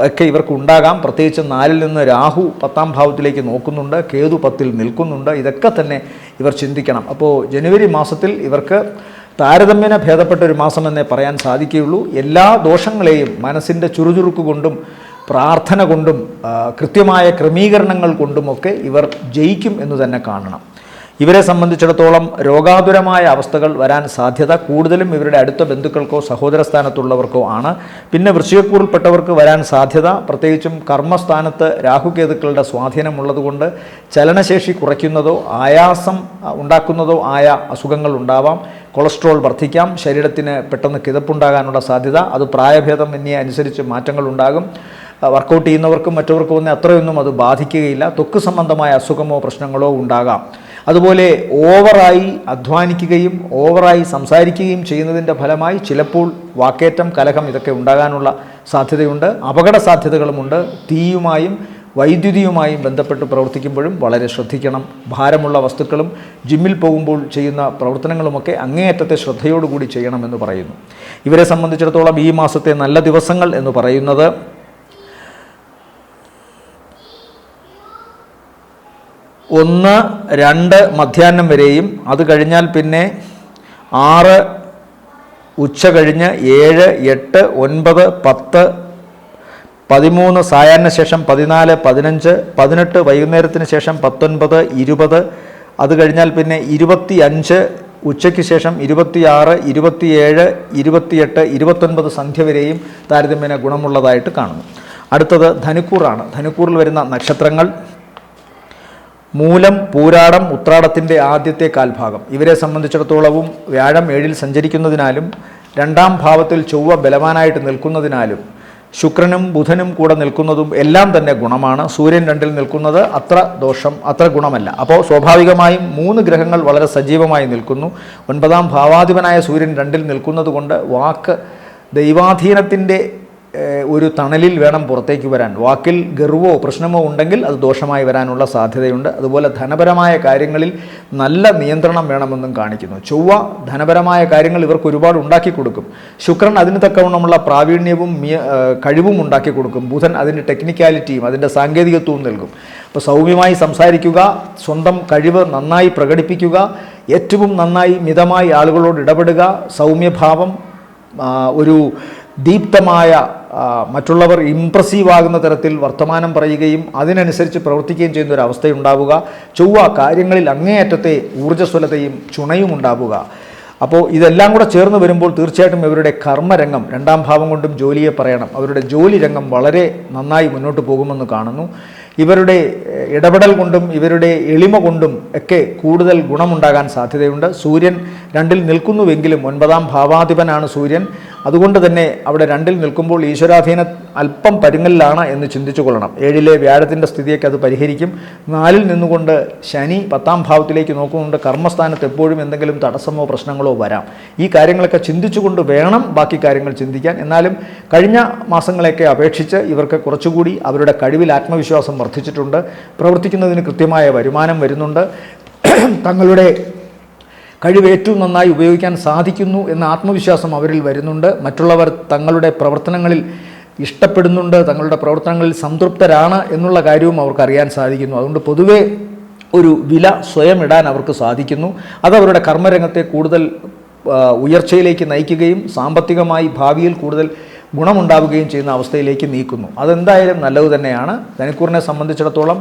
ഒക്കെ ഇവർക്ക് ഉണ്ടാകാം. പ്രത്യേകിച്ച് 4-ൽ നിന്ന് രാഹു 10ാം ഭാവത്തിലേക്ക് നോക്കുന്നുണ്ട്, കേതു 10-ൽ നിൽക്കുന്നുണ്ട്. ഇതൊക്കെ തന്നെ ഇവർ ചിന്തിക്കണം. അപ്പോൾ ജനുവരി മാസത്തിൽ ഇവർക്ക് താരതമ്യേന ഭേദപ്പെട്ട ഒരു മാസമെന്നേ പറയാൻ സാധിക്കുകയുള്ളൂ. എല്ലാ ദോഷങ്ങളെയും മനസ്സിൻ്റെ ചുറുചുറുക്ക് കൊണ്ടും പ്രാർത്ഥന കൊണ്ടും കൃത്യമായ ക്രമീകരണങ്ങൾ കൊണ്ടുമൊക്കെ ഇവർ ജയിക്കും എന്ന് തന്നെ കാണണം. ഇവരെ സംബന്ധിച്ചിടത്തോളം രോഗാതുരമായ അവസ്ഥകൾ വരാൻ സാധ്യത കൂടുതലും ഇവരുടെ അടുത്ത ബന്ധുക്കൾക്കോ സഹോദര സ്ഥാനത്തുള്ളവർക്കോ ആണ്. പിന്നെ വൃശ്ചികക്കൂറിൽപ്പെട്ടവർക്ക് വരാൻ സാധ്യത പ്രത്യേകിച്ചും കർമ്മസ്ഥാനത്ത് രാഹുകേതുക്കളുടെ സ്വാധീനമുള്ളതുകൊണ്ട് ചലനശേഷി കുറയ്ക്കുന്നതോ ആയാസം ഉണ്ടാക്കുന്നതോ ആയ അസുഖങ്ങൾ ഉണ്ടാവാം. കൊളസ്ട്രോൾ വർദ്ധിക്കാം, ശരീരത്തിന് പെട്ടെന്ന് കിതപ്പുണ്ടാകാനുള്ള സാധ്യത, അത് പ്രായഭേദമന്യേ അനുസരിച്ച് മാറ്റങ്ങൾ ഉണ്ടാകും. വർക്കൗട്ട് ചെയ്യുന്നവർക്കും മറ്റവർക്കും ഒന്നും അത്രയൊന്നും അത് ബാധിക്കുകയില്ല. ത്വക്ക് സംബന്ധമായ അസുഖമോ പ്രശ്നങ്ങളോ ഉണ്ടാകാം. അതുപോലെ ഓവറായി അധ്വാനിക്കുകയും ഓവറായി സംസാരിക്കുകയും ചെയ്യുന്നതിൻ്റെ ഫലമായി ചിലപ്പോൾ വാക്കേറ്റം, കലഹം ഇതൊക്കെ ഉണ്ടാകാനുള്ള സാധ്യതയുണ്ട്. അപകട സാധ്യതകളുമുണ്ട്. തീയുമായും വൈദ്യുതിയുമായും ബന്ധപ്പെട്ട് പ്രവർത്തിക്കുമ്പോഴും വളരെ ശ്രദ്ധിക്കണം. ഭാരമുള്ള വസ്തുക്കളും ജിമ്മിൽ പോകുമ്പോൾ ചെയ്യുന്ന പ്രവർത്തനങ്ങളുമൊക്കെ അങ്ങേയറ്റത്തെ ശ്രദ്ധയോടുകൂടി ചെയ്യണമെന്ന് പറയുന്നു. ഇവരെ സംബന്ധിച്ചിടത്തോളം ഈ മാസത്തെ നല്ല ദിവസങ്ങൾ എന്ന് പറയുന്നത് 1, 2 മധ്യാഹ്നം വരെയും, അത് കഴിഞ്ഞാൽ പിന്നെ 6 ഉച്ച കഴിഞ്ഞ് 7, 8, 9, 10, 13 സായാഹ്ന ശേഷം 14, 15, 18 വൈകുന്നേരത്തിന് ശേഷം 19, 20, അത് കഴിഞ്ഞാൽ പിന്നെ 25 ഉച്ചയ്ക്ക് ശേഷം 26, 27, 28, 29 സന്ധ്യ വരെയും താരതമ്യേന ഗുണമുള്ളതായിട്ട് കാണുന്നു. അടുത്തത് ധനുക്കൂറാണ്. ധനുക്കൂറിൽ വരുന്ന നക്ഷത്രങ്ങൾ മൂലം, പൂരാടം, ഉത്രാടത്തിൻ്റെ ആദ്യത്തെ കാൽഭാഗം. ഇവരെ സംബന്ധിച്ചിടത്തോളവും വ്യാഴം 7-ൽ സഞ്ചരിക്കുന്നതിനാലും 2ാം ഭാവത്തിൽ ചൊവ്വ ബലവാനായിട്ട് നിൽക്കുന്നതിനാലും ശുക്രനും ബുധനും കൂടെ നിൽക്കുന്നതും എല്ലാം തന്നെ ഗുണമാണ്. സൂര്യൻ 2-ൽ നിൽക്കുന്നത് അത്ര ഗുണമല്ല. അപ്പോൾ സ്വാഭാവികമായും 3 ഗ്രഹങ്ങൾ വളരെ സജീവമായി നിൽക്കുന്നു. 9-ാം ഭാവാധിപനായ സൂര്യൻ 2-ൽ നിൽക്കുന്നത് കൊണ്ട് വാക്ക് ദൈവാധീനത്തിൻ്റെ ഒരു തണലിൽ വേണം പുറത്തേക്ക് വരാൻ. വാക്കിൽ ഗർവോ പ്രശ്നമോ ഉണ്ടെങ്കിൽ അത് ദോഷമായി വരാനുള്ള സാധ്യതയുണ്ട്. അതുപോലെ ധനപരമായ കാര്യങ്ങളിൽ നല്ല നിയന്ത്രണം വേണമെന്നും കാണിക്കുന്നു. ചൊവ്വ ധനപരമായ കാര്യങ്ങൾ ഇവർക്ക് ഒരുപാട് ഉണ്ടാക്കി കൊടുക്കും. ശുക്രൻ അതിന് തക്കവണ്ണമുള്ള പ്രാവീണ്യവും കഴിവും ഉണ്ടാക്കി കൊടുക്കും. ബുധൻ അതിൻ്റെ ടെക്നിക്കാലിറ്റിയും അതിൻ്റെ സാങ്കേതികത്വവും നൽകും. അപ്പോൾ സൗമ്യമായി സംസാരിക്കുക, സ്വന്തം കഴിവ് നന്നായി പ്രകടിപ്പിക്കുക, ഏറ്റവും നന്നായി മിതമായി ആളുകളോട് ഇടപെടുക, സൗമ്യഭാവം, ഒരു ദീപ്തമായ മറ്റുള്ളവർ ഇംപ്രസീവ് ആകുന്ന തരത്തിൽ വർത്തമാനം പറയുകയും അതിനനുസരിച്ച് പ്രവർത്തിക്കുകയും ചെയ്യുന്ന ഒരു അവസ്ഥയുണ്ടാവുക. ചൊവ്വ കാര്യങ്ങളിൽ അങ്ങേയറ്റത്തെ ഊർജ്ജസ്വലതയും ചുണയും ഉണ്ടാവുക. അപ്പോൾ ഇതെല്ലാം കൂടെ ചേർന്ന് വരുമ്പോൾ തീർച്ചയായിട്ടും ഇവരുടെ കർമ്മരംഗം 2-ാം ഭാവം കൊണ്ടും ജോലിയെ പറയണം. അവരുടെ ജോലി രംഗം വളരെ നന്നായി മുന്നോട്ട് പോകുമെന്ന് കാണുന്നു. ഇവരുടെ ഇടപെടൽ കൊണ്ടും ഇവരുടെ എളിമ കൊണ്ടും ഒക്കെ കൂടുതൽ ഗുണമുണ്ടാകാൻ സാധ്യതയുണ്ട്. സൂര്യൻ 2-ൽ നിൽക്കുന്നുവെങ്കിലും 9-ാം ഭാവാധിപനാണ് സൂര്യൻ. അതുകൊണ്ട് തന്നെ അവിടെ 2-ൽ നിൽക്കുമ്പോൾ ഈശ്വരാധീന അല്പം പരുങ്ങലിലാണ് എന്ന് ചിന്തിച്ചു കൊള്ളണം. 7-ലെ വ്യാഴത്തിൻ്റെ സ്ഥിതിയൊക്കെ അത് പരിഹരിക്കും. 4-ൽ നിന്നുകൊണ്ട് ശനി 10-ാം ഭാവത്തിലേക്ക് നോക്കുന്നുണ്ട്. കർമ്മസ്ഥാനത്ത് എപ്പോഴും എന്തെങ്കിലും തടസ്സമോ പ്രശ്നങ്ങളോ വരാം. ഈ കാര്യങ്ങളൊക്കെ ചിന്തിച്ചുകൊണ്ട് വേണം ബാക്കി കാര്യങ്ങൾ ചിന്തിക്കാൻ. എന്നാലും കഴിഞ്ഞ മാസങ്ങളെയൊക്കെ അപേക്ഷിച്ച് ഇവർക്ക് കുറച്ചുകൂടി അവരുടെ കഴിവിൽ ആത്മവിശ്വാസം വർദ്ധിച്ചിട്ടുണ്ട്. പ്രവർത്തിക്കുന്നതിന് കൃത്യമായ വരുമാനം വരുന്നുണ്ട്. തങ്ങളുടെ കഴിവ് ഏറ്റവും നന്നായി ഉപയോഗിക്കാൻ സാധിക്കുന്നു എന്ന ആത്മവിശ്വാസം അവരിൽ വരുന്നുണ്ട്. മറ്റുള്ളവർ തങ്ങളുടെ പ്രവർത്തനങ്ങളിൽ ഇഷ്ടപ്പെടുന്നുണ്ട്, തങ്ങളുടെ പ്രവർത്തനങ്ങളിൽ സംതൃപ്തരാണ് എന്നുള്ള കാര്യവും അവർക്ക് അറിയാൻ സാധിക്കുന്നു. അതുകൊണ്ട് പൊതുവേ ഒരു വില സ്വയം ഇടാൻ അവർക്ക് സാധിക്കുന്നു. അതവരുടെ കർമ്മരംഗത്തെ കൂടുതൽ ഉയർച്ചയിലേക്ക് നയിക്കുകയും സാമ്പത്തികമായി ഭാവിയിൽ കൂടുതൽ ഗുണമുണ്ടാവുകയും ചെയ്യുന്ന അവസ്ഥയിലേക്ക് നീക്കുന്നു. അതെന്തായാലും നല്ലത് തന്നെയാണ്. ധനുക്കൂറിനെ സംബന്ധിച്ചിടത്തോളം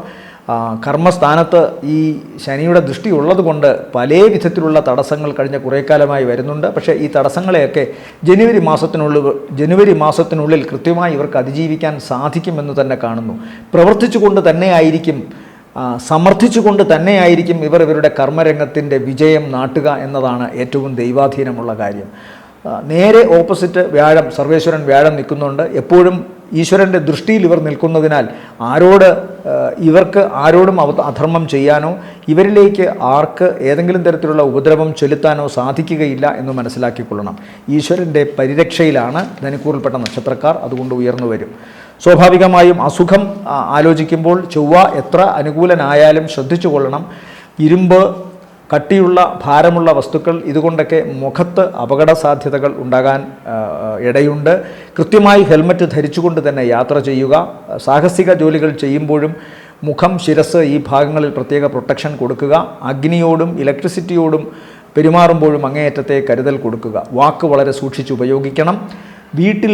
കർമ്മസ്ഥാനത്ത് ഈ ശനിയുടെ ദൃഷ്ടി ഉള്ളതുകൊണ്ട് പല വിധത്തിലുള്ള തടസ്സങ്ങൾ കഴിഞ്ഞ കുറേ കാലമായി വരുന്നുണ്ട്. പക്ഷേ ഈ തടസ്സങ്ങളെയൊക്കെ ജനുവരി മാസത്തിനുള്ളിൽ കൃത്യമായി ഇവർക്ക് അതിജീവിക്കാൻ സാധിക്കുമെന്ന് തന്നെ കാണുന്നു. പ്രവർത്തിച്ചുകൊണ്ട് തന്നെയായിരിക്കും, സമർത്ഥിച്ചുകൊണ്ട് തന്നെയായിരിക്കും ഇവരുടെ കർമ്മരംഗത്തിൻ്റെ വിജയം നാട്ടുക എന്നതാണ് ഏറ്റവും ദൈവാധീനമുള്ള കാര്യം. നേരെ ഓപ്പോസിറ്റ് വ്യാഴം, സർവേശ്വരൻ വ്യാഴം നിൽക്കുന്നുണ്ട്. എപ്പോഴും ഈശ്വരൻ്റെ ദൃഷ്ടിയിൽ ഇവർ നിൽക്കുന്നതിനാൽ ഇവർക്ക് ആരോടും അധർമ്മം ചെയ്യാനോ ഇവരിലേക്ക് ആർക്ക് ഏതെങ്കിലും തരത്തിലുള്ള ഉപദ്രവം ചെലുത്താനോ സാധിക്കുകയില്ല എന്ന് മനസ്സിലാക്കിക്കൊള്ളണം. ഈശ്വരൻ്റെ പരിരക്ഷയിലാണ് ധനുക്കൂറിൽപ്പെട്ട നക്ഷത്രക്കാർ. അതുകൊണ്ട് ഉയർന്നു വരും. സ്വാഭാവികമായും അസുഖം ആലോചിക്കുമ്പോൾ ചൊവ്വ എത്ര അനുകൂലനായാലും ശ്രദ്ധിച്ചു കൊള്ളണം. ഇരുമ്പ്, കട്ടിയുള്ള ഭാരമുള്ള വസ്തുക്കൾ, ഇതുകൊണ്ടൊക്കെ മുഖത്ത് അപകട സാധ്യതകൾ ഉണ്ടാകാൻ ഇടയുണ്ട്. കൃത്യമായി ഹെൽമറ്റ് ധരിച്ചുകൊണ്ട് തന്നെ യാത്ര ചെയ്യുക. സാഹസിക ജോലികൾ ചെയ്യുമ്പോഴും മുഖം, ശിരസ് ഈ ഭാഗങ്ങളിൽ പ്രത്യേക പ്രൊട്ടക്ഷൻ കൊടുക്കുക. അഗ്നിയോടും ഇലക്ട്രിസിറ്റിയോടും പെരുമാറുമ്പോഴും അങ്ങേയറ്റത്തെ കരുതൽ കൊടുക്കുക. വാക്ക് വളരെ സൂക്ഷിച്ചുപയോഗിക്കണം. വീട്ടിൽ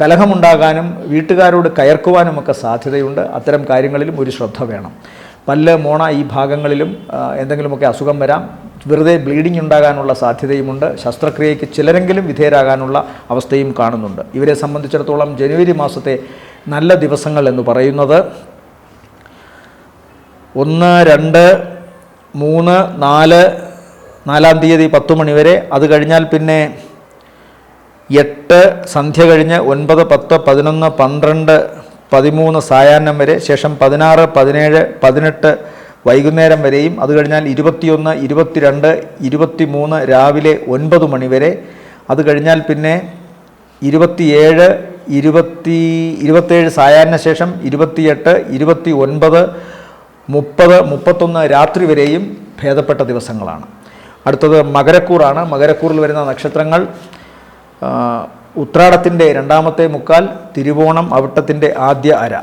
കലഹമുണ്ടാകാനും വീട്ടുകാരോട് കയർക്കുവാനുമൊക്കെ സാധ്യതയുണ്ട്. അത്തരം കാര്യങ്ങളിലും ഒരു ശ്രദ്ധ വേണം. പല്ല്, മോണ ഈ ഭാഗങ്ങളിലും എന്തെങ്കിലുമൊക്കെ അസുഖം വരാം. വെറുതെ ബ്ലീഡിംഗ് ഉണ്ടാകാനുള്ള സാധ്യതയുമുണ്ട്. ശസ്ത്രക്രിയയ്ക്ക് ചിലരെങ്കിലും വിധേയരാകാനുള്ള അവസ്ഥയും കാണുന്നുണ്ട്. ഇവരെ സംബന്ധിച്ചിടത്തോളം ജനുവരി മാസത്തെ നല്ല ദിവസങ്ങൾ എന്ന് പറയുന്നത് 1, 2, 3, 4, 4-ാം തീയതി 10 മണി വരെ. അത് കഴിഞ്ഞാൽ പിന്നെ 8 സന്ധ്യ കഴിഞ്ഞ് 9, 10, 11, 12, 13 സായാഹ്നം വരെ. ശേഷം 16, 17, 18 വൈകുന്നേരം വരെയും. അത് കഴിഞ്ഞാൽ 21, 22, 23 രാവിലെ 9 മണി വരെ. അത് കഴിഞ്ഞാൽ പിന്നെ 27, 27 സായാഹ്ന ശേഷം 28, 29, 30, 31 രാത്രി വരെയും ഭേദപ്പെട്ട ദിവസങ്ങളാണ്. അടുത്തത് മകരക്കൂറാണ്. മകരക്കൂറിൽ വരുന്ന നക്ഷത്രങ്ങൾ ഉത്രാടത്തിൻ്റെ 2ാമത്തെ മുക്കാൽ, തിരുവോണം, അവിട്ടത്തിൻ്റെ ആദ്യ അര.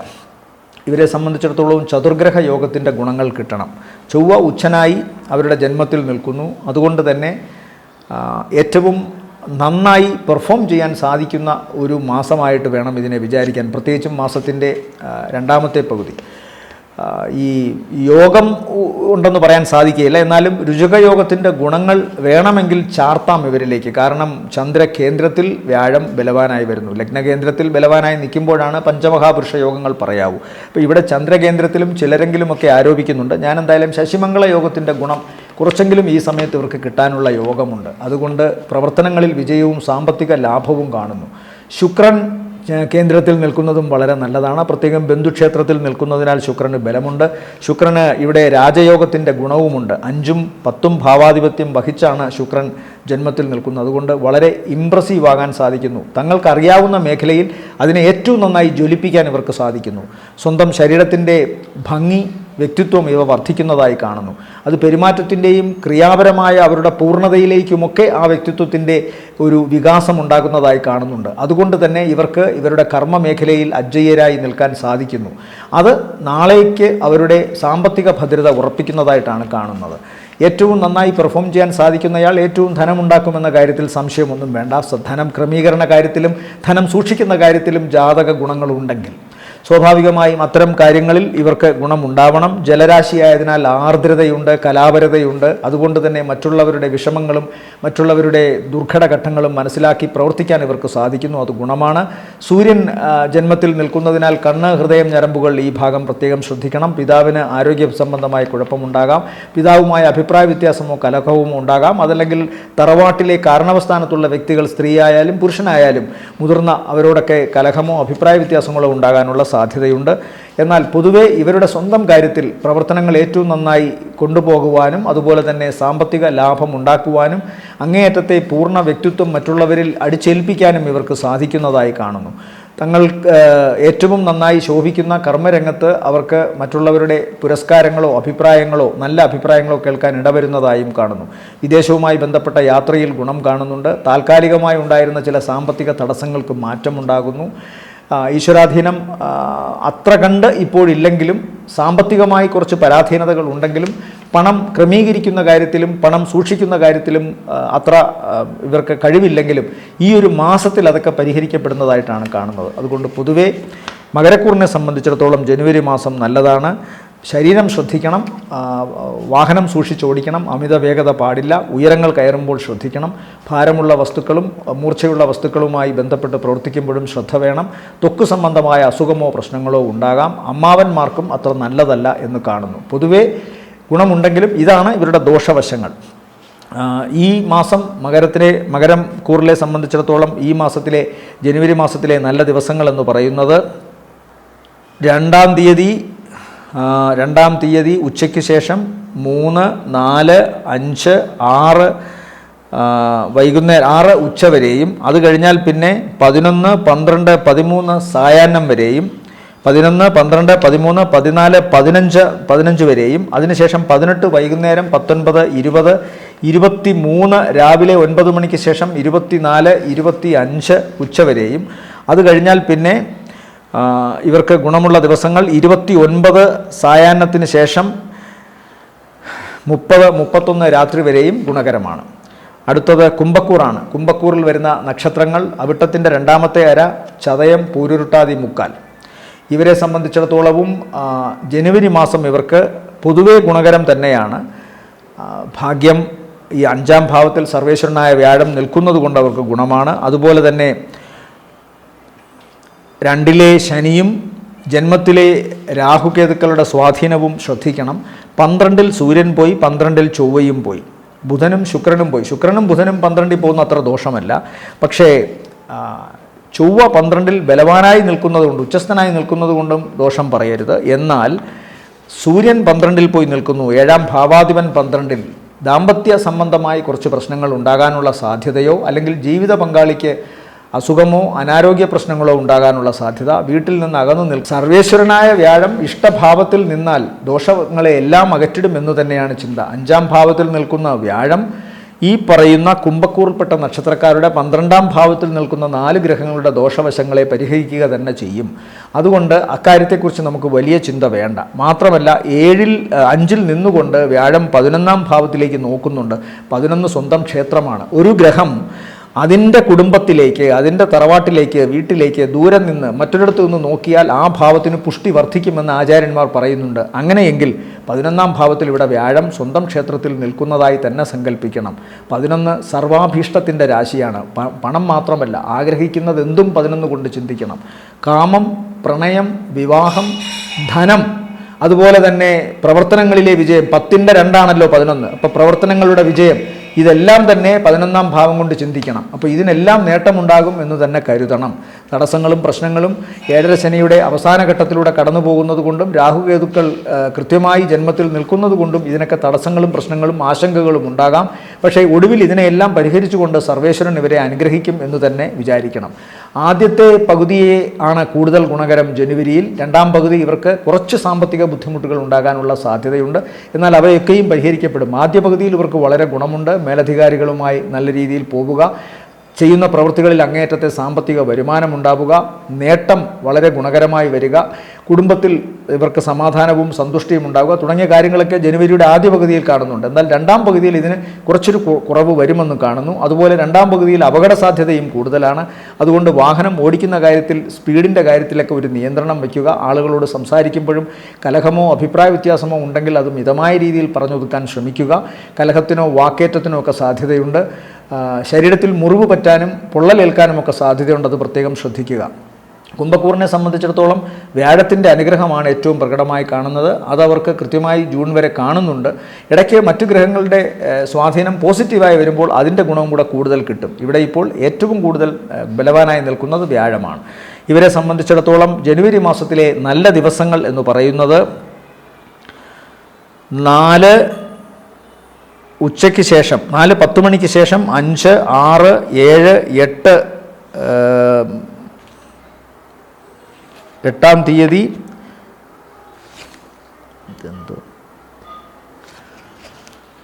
ഇവരെ സംബന്ധിച്ചിടത്തോളം ചതുർഗ്രഹ യോഗത്തിൻ്റെ ഗുണങ്ങൾ കിട്ടണം. ചൊവ്വ ഉച്ചനായി അവരുടെ ജന്മത്തിൽ നിൽക്കുന്നു. അതുകൊണ്ട് തന്നെ ഏറ്റവും നന്നായി പെർഫോം ചെയ്യാൻ സാധിക്കുന്ന ഒരു മാസമായിട്ട് വേണം ഇതിനെ വിചാരിക്കാൻ. പ്രത്യേകിച്ചും മാസത്തിൻ്റെ 2ാമത്തെ പകുതി. ഈ യോഗം ഉണ്ടെന്ന് പറയാൻ സാധിക്കുകയില്ല. എന്നാലും രുചകയോഗത്തിൻ്റെ ഗുണങ്ങൾ വേണമെങ്കിൽ ചാർത്താം ഇവരിലേക്ക്. കാരണം ചന്ദ്രകേന്ദ്രത്തിൽ വ്യാഴം ബലവാനായി വരുന്നു. ലഗ്നകേന്ദ്രത്തിൽ ബലവാനായി നിൽക്കുമ്പോഴാണ് പഞ്ചമഹാപുരുഷ യോഗങ്ങൾ പറയാവൂ. അപ്പോൾ ഇവിടെ ചന്ദ്രകേന്ദ്രത്തിലും ചിലരെങ്കിലുമൊക്കെ ആരോപിക്കുന്നുണ്ട്. ഞാൻ എന്തായാലും ശശിമംഗള യോഗത്തിൻ്റെ ഗുണം കുറച്ചെങ്കിലും ഈ സമയത്ത് ഇവർക്ക് കിട്ടാനുള്ള യോഗമുണ്ട്. അതുകൊണ്ട് പ്രവർത്തനങ്ങളിൽ വിജയവും സാമ്പത്തിക ലാഭവും കാണുന്നു. ശുക്രൻ കേന്ദ്രത്തിൽ നിൽക്കുന്നതും വളരെ നല്ലതാണ്. പ്രത്യേകം ബന്ധുക്ഷേത്രത്തിൽ നിൽക്കുന്നതിനാൽ ശുക്രന് ബലമുണ്ട്. ശുക്രന് ഇവിടെ രാജയോഗത്തിൻ്റെ ഗുണവുമുണ്ട്. 5ഉം 10ഉം ഭാവാധിപത്യം വഹിച്ചാണ് ശുക്രൻ ജന്മത്തിൽ നിൽക്കുന്നത്. അതുകൊണ്ട് വളരെ ഇംപ്രസീവ് ആകാൻ സാധിക്കുന്നു. തങ്ങൾക്കറിയാവുന്ന മേഖലയിൽ അതിനെ ഏറ്റവും നന്നായി ജ്വലിപ്പിക്കാൻ ഇവർക്ക് സാധിക്കുന്നു. സ്വന്തം ശരീരത്തിൻ്റെ ഭംഗി, വ്യക്തിത്വം ഇവ വർദ്ധിക്കുന്നതായി കാണുന്നു. അത് പെരുമാറ്റത്തിൻ്റെയും ക്രിയാപരമായ അവരുടെ പൂർണ്ണതയിലേക്കുമൊക്കെ ആ വ്യക്തിത്വത്തിൻ്റെ ഒരു വികാസം ഉണ്ടാകുന്നതായി കാണുന്നുണ്ട്. അതുകൊണ്ട് തന്നെ ഇവർക്ക് ഇവരുടെ കർമ്മ മേഖലയിൽ അജയ്യരായി നിൽക്കാൻ സാധിക്കുന്നു. അത് നാളേക്ക് അവരുടെ സാമ്പത്തിക ഭദ്രത ഉറപ്പിക്കുന്നതായിട്ടാണ് കാണുന്നത്. ഏറ്റവും നന്നായി പെർഫോം ചെയ്യാൻ സാധിക്കുന്നയാൾ ഏറ്റവും ധനമുണ്ടാക്കുമെന്ന കാര്യത്തിൽ സംശയമൊന്നും വേണ്ട. ധനം ക്രമീകരണ കാര്യത്തിലും ധനം സൂക്ഷിക്കുന്ന കാര്യത്തിലും ജാതക ഗുണങ്ങളുണ്ടെങ്കിൽ സ്വാഭാവികമായും അത്തരം കാര്യങ്ങളിൽ ഇവർക്ക് ഗുണമുണ്ടാവണം. ജലരാശിയായതിനാൽ ആർദ്രതയുണ്ട്, കലാപരതയുണ്ട്. അതുകൊണ്ട് തന്നെ മറ്റുള്ളവരുടെ വിഷമങ്ങളും മറ്റുള്ളവരുടെ ദുർഘടഘട്ടങ്ങളും മനസ്സിലാക്കി പ്രവർത്തിക്കാൻ ഇവർക്ക് സാധിക്കുന്നു. അത് ഗുണമാണ്. സൂര്യൻ ജന്മത്തിൽ നിൽക്കുന്നതിനാൽ കണ്ണ്, ഹൃദയം, ഞരമ്പുകൾ ഈ ഭാഗം പ്രത്യേകം ശ്രദ്ധിക്കണം. പിതാവിന് ആരോഗ്യ സംബന്ധമായ കുഴപ്പമുണ്ടാകാം. പിതാവുമായ അഭിപ്രായ വ്യത്യാസമോ കലഹമോ ഉണ്ടാകാം. അതല്ലെങ്കിൽ തറവാട്ടിലെ കാരണവസ്ഥാനത്തുള്ള വ്യക്തികൾ, സ്ത്രീയായാലും പുരുഷനായാലും മുതിർന്ന അവരോടൊക്കെ കലഹമോ അഭിപ്രായ വ്യത്യാസങ്ങളോ ഉണ്ടാകാനുള്ള സാധ്യതയുണ്ട്. എന്നാൽ പൊതുവെ ഇവരുടെ സ്വന്തം കാര്യത്തിൽ പ്രവർത്തനങ്ങൾ ഏറ്റവും നന്നായി കൊണ്ടുപോകുവാനും അതുപോലെ തന്നെ സാമ്പത്തിക ലാഭം ഉണ്ടാക്കുവാനും അങ്ങേയറ്റത്തെ പൂർണ്ണ വ്യക്തിത്വം മറ്റുള്ളവരിൽ അടിച്ചേൽപ്പിക്കാനും ഇവർക്ക് സാധിക്കുന്നതായി കാണുന്നു. തങ്ങൾ ഏറ്റവും നന്നായി ശോഭിക്കുന്ന കർമ്മരംഗത്ത് അവർക്ക് മറ്റുള്ളവരുടെ പുരസ്കാരങ്ങളോ അഭിപ്രായങ്ങളോ നല്ല അഭിപ്രായങ്ങളോ കേൾക്കാൻ ഇടവരുന്നതായും കാണുന്നു. വിദേശവുമായി ബന്ധപ്പെട്ട യാത്രയിൽ ഗുണം കാണുന്നുണ്ട്. താൽക്കാലികമായി ഉണ്ടായിരുന്ന ചില സാമ്പത്തിക തടസ്സങ്ങൾക്ക് മാറ്റമുണ്ടാകുന്നു. ഈശ്വരാധീനം അത്ര കണ്ട് ഇപ്പോഴില്ലെങ്കിലും സാമ്പത്തികമായി കുറച്ച് പരാധീനതകൾ ഉണ്ടെങ്കിലും പണം ക്രമീകരിക്കുന്ന കാര്യത്തിലും പണം സൂക്ഷിക്കുന്ന കാര്യത്തിലും അത്ര ഇവർക്ക് കഴിവില്ലെങ്കിലും ഈ ഒരു മാസത്തിൽ അതൊക്കെ പരിഹരിക്കപ്പെടുന്നതായിട്ടാണ് കാണുന്നത്. അതുകൊണ്ട് പൊതുവേ മകരക്കൂറിനെ സംബന്ധിച്ചിടത്തോളം ജനുവരി മാസം നല്ലതാണ്. ശരീരം ശ്രദ്ധിക്കണം, വാഹനം സൂക്ഷിച്ചോടിക്കണം, അമിത വേഗത പാടില്ല, ഉയരങ്ങൾ കയറുമ്പോൾ ശ്രദ്ധിക്കണം, ഭാരമുള്ള വസ്തുക്കളും മൂർച്ചയുള്ള വസ്തുക്കളുമായി ബന്ധപ്പെട്ട് പ്രവർത്തിക്കുമ്പോഴും ശ്രദ്ധ വേണം. ത്വക്ക് സംബന്ധമായ അസുഖമോ പ്രശ്നങ്ങളോ ഉണ്ടാകാം. അമ്മാവന്മാർക്കും അത്ര നല്ലതല്ല എന്ന് കാണുന്നു. പൊതുവേ ഗുണമുണ്ടെങ്കിലും ഇതാണ് ഇവരുടെ ദോഷവശങ്ങൾ. ഈ മാസം മകരം കൂറിലെ സംബന്ധിച്ചിടത്തോളം ഈ മാസത്തിലെ ജനുവരി മാസത്തിലെ നല്ല ദിവസങ്ങളെന്ന് പറയുന്നത് 2-ാം തീയതി ഉച്ചയ്ക്ക് ശേഷം 3, 4, 5, 6 വൈകുന്നേരം 6 ഉച്ചവരെയും അത് കഴിഞ്ഞാൽ പിന്നെ 11, 12, 13 സായാഹ്നം വരെയും 11, 12, 13, 14, 15 വരെയും അതിനുശേഷം 18 വൈകുന്നേരം 19, 20, 23 രാവിലെ 9 മണിക്ക് ശേഷം 24, 25 ഉച്ചവരെയും അത് കഴിഞ്ഞാൽ പിന്നെ ഇവർക്ക് ഗുണമുള്ള ദിവസങ്ങൾ 29 സായാഹ്നത്തിന് ശേഷം 30, 31 രാത്രി വരെയും ഗുണകരമാണ്. അടുത്തത് കുംഭക്കൂറാണ്. കുംഭക്കൂറിൽ വരുന്ന നക്ഷത്രങ്ങൾ അവിട്ടത്തിൻ്റെ 2ാമത്തെ അര, ചതയം, പൂരുരുട്ടാതി, മുക്കാൽ. ഇവരെ സംബന്ധിച്ചിടത്തോളവും ജനുവരി മാസം ഇവർക്ക് പൊതുവേ ഗുണകരം തന്നെയാണ്. ഭാഗ്യം ഈ 5ാം ഭാവത്തിൽ സർവേശ്വരനായ വ്യാഴം നിൽക്കുന്നത് കൊണ്ട് അവർക്ക് ഗുണമാണ്. അതുപോലെ തന്നെ 2ലെ ശനിയും ജന്മത്തിലെ രാഹുകേതുക്കളുടെ സ്വാധീനവും ശ്രദ്ധിക്കണം. 12-ൽ സൂര്യൻ പോയി, 12-ൽ ചൊവ്വയും പോയി, ബുധനും ശുക്രനും പോയി. ശുക്രനും ബുധനും 12-ൽ പോകുന്ന അത്ര ദോഷമല്ല. പക്ഷേ ചൊവ്വ 12-ൽ ബലവാനായി നിൽക്കുന്നതുകൊണ്ട്, ഉച്ചസ്ഥനായി നിൽക്കുന്നതുകൊണ്ടും ദോഷം പറയരുത്. എന്നാൽ സൂര്യൻ 12-ൽ പോയി നിൽക്കുന്നു, 7ാം ഭാവാധിപൻ 12-ൽ. ദാമ്പത്യ സംബന്ധമായി കുറച്ച് പ്രശ്നങ്ങൾ ഉണ്ടാകാനുള്ള സാധ്യതയോ അല്ലെങ്കിൽ ജീവിത പങ്കാളിക്ക് അസുഖമോ അനാരോഗ്യ പ്രശ്നങ്ങളോ ഉണ്ടാകാനുള്ള സാധ്യത. വീട്ടിൽ നിന്ന് അകന്നു സർവേശ്വരനായ വ്യാഴം ഇഷ്ടഭാവത്തിൽ നിന്നാൽ ദോഷങ്ങളെ എല്ലാം അകറ്റിടുമെന്നു തന്നെയാണ് ചിന്ത. 5ാം ഭാവത്തിൽ നിൽക്കുന്ന വ്യാഴം ഈ പറയുന്ന കുംഭക്കൂറിൽപ്പെട്ട നക്ഷത്രക്കാരുടെ 12ാം ഭാവത്തിൽ നിൽക്കുന്ന 4 ഗ്രഹങ്ങളുടെ ദോഷവശങ്ങളെ പരിഹരിക്കുക തന്നെ ചെയ്യും. അതുകൊണ്ട് അക്കാര്യത്തെക്കുറിച്ച് നമുക്ക് വലിയ ചിന്ത വേണ്ട. മാത്രമല്ല 5-ൽ നിന്നുകൊണ്ട് വ്യാഴം 11ാം ഭാവത്തിലേക്ക് നോക്കുന്നുണ്ട്. 11 സ്വന്തം ക്ഷേത്രമാണ്. ഒരു ഗ്രഹം അതിൻ്റെ കുടുംബത്തിലേക്ക്, അതിൻ്റെ തറവാട്ടിലേക്ക്, വീട്ടിലേക്ക് ദൂരെ നിന്ന് മറ്റൊരിടത്തു നിന്ന് നോക്കിയാൽ ആ ഭാവത്തിന് പുഷ്ടി വർദ്ധിക്കുമെന്ന് ആചാര്യന്മാർ പറയുന്നുണ്ട്. അങ്ങനെയെങ്കിൽ 11ാം ഭാവത്തിൽ ഇവിടെ വ്യാഴം സ്വന്തം ക്ഷേത്രത്തിൽ നിൽക്കുന്നതായി തന്നെ സങ്കല്പിക്കണം. 11 സർവാഭീഷ്ടത്തിൻ്റെ രാശിയാണ്. പണം മാത്രമല്ല, ആഗ്രഹിക്കുന്നത് എന്തും 11 കൊണ്ട് ചിന്തിക്കണം. കാമം, പ്രണയം, വിവാഹം, ധനം, അതുപോലെ തന്നെ പ്രവർത്തനങ്ങളിലെ വിജയം. 10-ന്റെ 2ആണല്ലോ 11. അപ്പോൾ പ്രവർത്തനങ്ങളുടെ വിജയം, ഇതെല്ലാം തന്നെ 11ാം ഭാവം കൊണ്ട് ചിന്തിക്കണം. അപ്പോൾ ഇതിനെല്ലാം നേട്ടമുണ്ടാകും എന്ന് തന്നെ കരുതണം. തടസ്സങ്ങളും പ്രശ്നങ്ങളും ഏഴര ശനിയുടെ അവസാന ഘട്ടത്തിലൂടെ കടന്നു പോകുന്നത് കൊണ്ടും രാഹുകേതുക്കൾ കൃത്യമായി ജന്മത്തിൽ നിൽക്കുന്നത് കൊണ്ടും ഇതിനൊക്കെ തടസ്സങ്ങളും പ്രശ്നങ്ങളും ആശങ്കകളും ഉണ്ടാകാം. പക്ഷേ ഒടുവിൽ ഇതിനെയെല്ലാം പരിഹരിച്ചുകൊണ്ട് സർവേശ്വരൻ ഇവരെ അനുഗ്രഹിക്കും എന്ന് തന്നെ വിചാരിക്കണം. ആദ്യത്തെ പകുതിയെ ആണ് കൂടുതൽ ഗുണകരം ജനുവരിയിൽ. രണ്ടാം പകുതി ഇവർക്ക് കുറച്ച് സാമ്പത്തിക ബുദ്ധിമുട്ടുകൾ ഉണ്ടാകാനുള്ള സാധ്യതയുണ്ട്. എന്നാൽ അവയൊക്കെയും പരിഹരിക്കപ്പെടും. ആദ്യ പകുതിയിൽ ഇവർക്ക് വളരെ ഗുണമുണ്ട്. മേലധികാരികളുമായി നല്ല രീതിയിൽ പോവുക, ചെയ്യുന്ന പ്രവൃത്തികളിൽ അങ്ങേയറ്റത്തെ സാമ്പത്തിക വരുമാനമുണ്ടാവുക, നേട്ടം വളരെ ഗുണകരമായി വരിക, കുടുംബത്തിൽ ഇവർക്ക് സമാധാനവും സന്തുഷ്ടിയും ഉണ്ടാവുക തുടങ്ങിയ കാര്യങ്ങളൊക്കെ ജനുവരിയുടെ ആദ്യ പകുതിയിൽ കാണുന്നുണ്ട്. എന്നാൽ രണ്ടാം പകുതിയിൽ ഇതിന് കുറച്ചൊരു കുറവ് വരുമെന്ന് കാണുന്നു. അതുപോലെ രണ്ടാം പകുതിയിൽ അപകട സാധ്യതയും കൂടുതലാണ്. അതുകൊണ്ട് വാഹനം ഓടിക്കുന്ന കാര്യത്തിൽ, സ്പീഡിൻ്റെ കാര്യത്തിലൊക്കെ ഒരു നിയന്ത്രണം വയ്ക്കുക. ആളുകളോട് സംസാരിക്കുമ്പോഴും കലഹമോ അഭിപ്രായ വ്യത്യാസമോ ഉണ്ടെങ്കിൽ അത് മിതമായ രീതിയിൽ പറഞ്ഞൊതുക്കാൻ ശ്രമിക്കുക. കലഹത്തിനോ വാക്കേറ്റത്തിനോ ഒക്കെ സാധ്യതയുണ്ട്. ശരീരത്തിൽ മുറിവ് പറ്റാനും പൊള്ളലേൽക്കാനുമൊക്കെ സാധ്യതയുണ്ട്. അത് പ്രത്യേകം ശ്രദ്ധിക്കുക. കുംഭക്കൂറിനെ സംബന്ധിച്ചിടത്തോളം വ്യാഴത്തിൻ്റെ അനുഗ്രഹമാണ് ഏറ്റവും പ്രകടമായി കാണുന്നത്. അതവർക്ക് കൃത്യമായി ജൂൺ വരെ കാണുന്നുണ്ട്. ഇടയ്ക്ക് മറ്റു ഗ്രഹങ്ങളുടെ സ്വാധീനം പോസിറ്റീവായി വരുമ്പോൾ അതിൻ്റെ ഗുണവും കൂടെ കൂടുതൽ കിട്ടും. ഇവിടെ ഇപ്പോൾ ഏറ്റവും കൂടുതൽ ബലവാനായി നിൽക്കുന്നത് വ്യാഴമാണ്. ഇവരെ സംബന്ധിച്ചിടത്തോളം ജനുവരി മാസത്തിലെ നല്ല ദിവസങ്ങൾ എന്ന് പറയുന്നത് 4 ഉച്ചയ്ക്ക് ശേഷം, 4:10 മണിക്ക് ശേഷം 5, 6, 7, 8 8-ാം തീയതി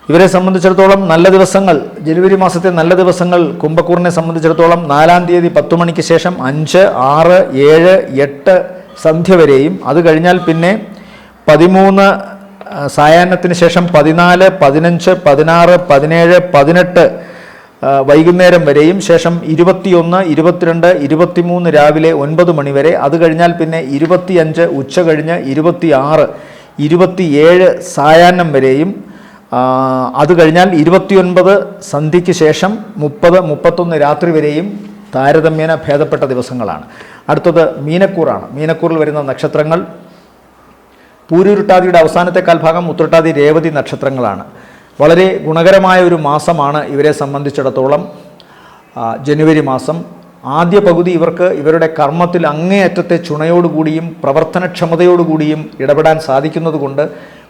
ഇവരെ സംബന്ധിച്ചിടത്തോളം നല്ല ദിവസങ്ങൾ, ജനുവരി മാസത്തെ നല്ല ദിവസങ്ങൾ കുംഭക്കൂറിനെ സംബന്ധിച്ചിടത്തോളം 4-ാം തീയതി 10 മണിക്ക് ശേഷം 5, 6, 7, 8 സന്ധ്യ വരെയും, അത് കഴിഞ്ഞാൽ പിന്നെ 13 സായാഹ്നത്തിന് ശേഷം 14, 15, 16, 17, 18 വൈകുന്നേരം വരെയും, ശേഷം 21, 22, 23 രാവിലെ 9 മണി വരെ, അത് കഴിഞ്ഞാൽ പിന്നെ 25 ഉച്ച കഴിഞ്ഞ് 26, 27 സായാഹ്നം വരെയും, അത് കഴിഞ്ഞാൽ 29 സന്ധ്യയ്ക്ക് ശേഷം 30, 31 രാത്രി വരെയും താരതമ്യേന ഭേദപ്പെട്ട ദിവസങ്ങളാണ്. അടുത്തത് മീനക്കൂറാണ്. മീനക്കൂറിൽ വരുന്ന നക്ഷത്രങ്ങൾ പൂരുരുട്ടാതിയുടെ അവസാനത്തെ കാൽഭാഗം, ഉത്രട്ടാതി, രേവതി നക്ഷത്രങ്ങളാണ്. വളരെ ഗുണകരമായ ഒരു മാസമാണ് ഇവരെ സംബന്ധിച്ചിടത്തോളം ജനുവരി മാസം. ആദ്യ പകുതി ഇവർക്ക് ഇവരുടെ കർമ്മത്തിൽ അങ്ങേയറ്റത്തെ ചുണയോടുകൂടിയും പ്രവർത്തനക്ഷമതയോടുകൂടിയും ഇടപെടാൻ സാധിക്കുന്നത് കൊണ്ട്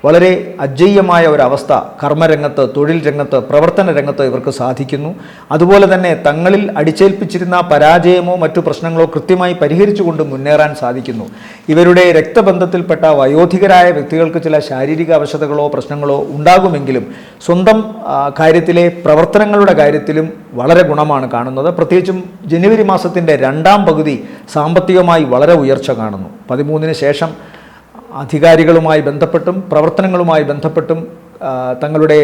വളരെ അജയ്യമായ ഒരവസ്ഥ കർമ്മരംഗത്ത്, തൊഴിൽ രംഗത്ത്, പ്രവർത്തന രംഗത്ത് ഇവർക്ക് സാധിക്കുന്നു. അതുപോലെ തന്നെ തങ്ങളിൽ അടിച്ചേൽപ്പിച്ചിരുന്ന പരാജയമോ മറ്റു പ്രശ്നങ്ങളോ കൃത്യമായി പരിഹരിച്ചുകൊണ്ട് മുന്നേറാൻ സാധിക്കുന്നു. ഇവരുടെ രക്തബന്ധത്തിൽപ്പെട്ട വയോധികരായ വ്യക്തികൾക്ക് ചില ശാരീരിക അവശതകളോ പ്രശ്നങ്ങളോ ഉണ്ടാകുമെങ്കിലും സ്വന്തം കാര്യത്തിലെ പ്രവർത്തനങ്ങളുടെ കാര്യത്തിലും വളരെ ഗുണമാണ് കാണുന്നത്. പ്രത്യേകിച്ചും ജനുവരി മാസത്തിൻ്റെ രണ്ടാം പകുതി സാമ്പത്തികമായി വളരെ ഉയർച്ച കാണുന്നു. 13-ന് ശേഷം അധികാരികളുമായി ബന്ധപ്പെട്ടും പ്രവർത്തനങ്ങളുമായി ബന്ധപ്പെട്ടും തങ്ങളുടെ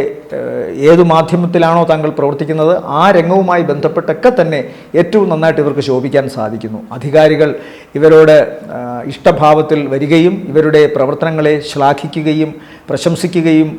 ഏതു മാധ്യമത്തിലാണോ താങ്കൾ പ്രവർത്തിക്കുന്നത് ആ രംഗവുമായി ബന്ധപ്പെട്ടൊക്കെ തന്നെ ഏറ്റവും നന്നായിട്ട് ഇവർക്ക് ശോഭിക്കാൻ സാധിക്കുന്നു. അധികാരികൾ ഇവരോട് ഇഷ്ടഭാവത്തിൽ വരികയും ഇവരുടെ പ്രവർത്തനങ്ങളെ ശ്ലാഘിക്കുകയും പ്രശംസിക്കുകയും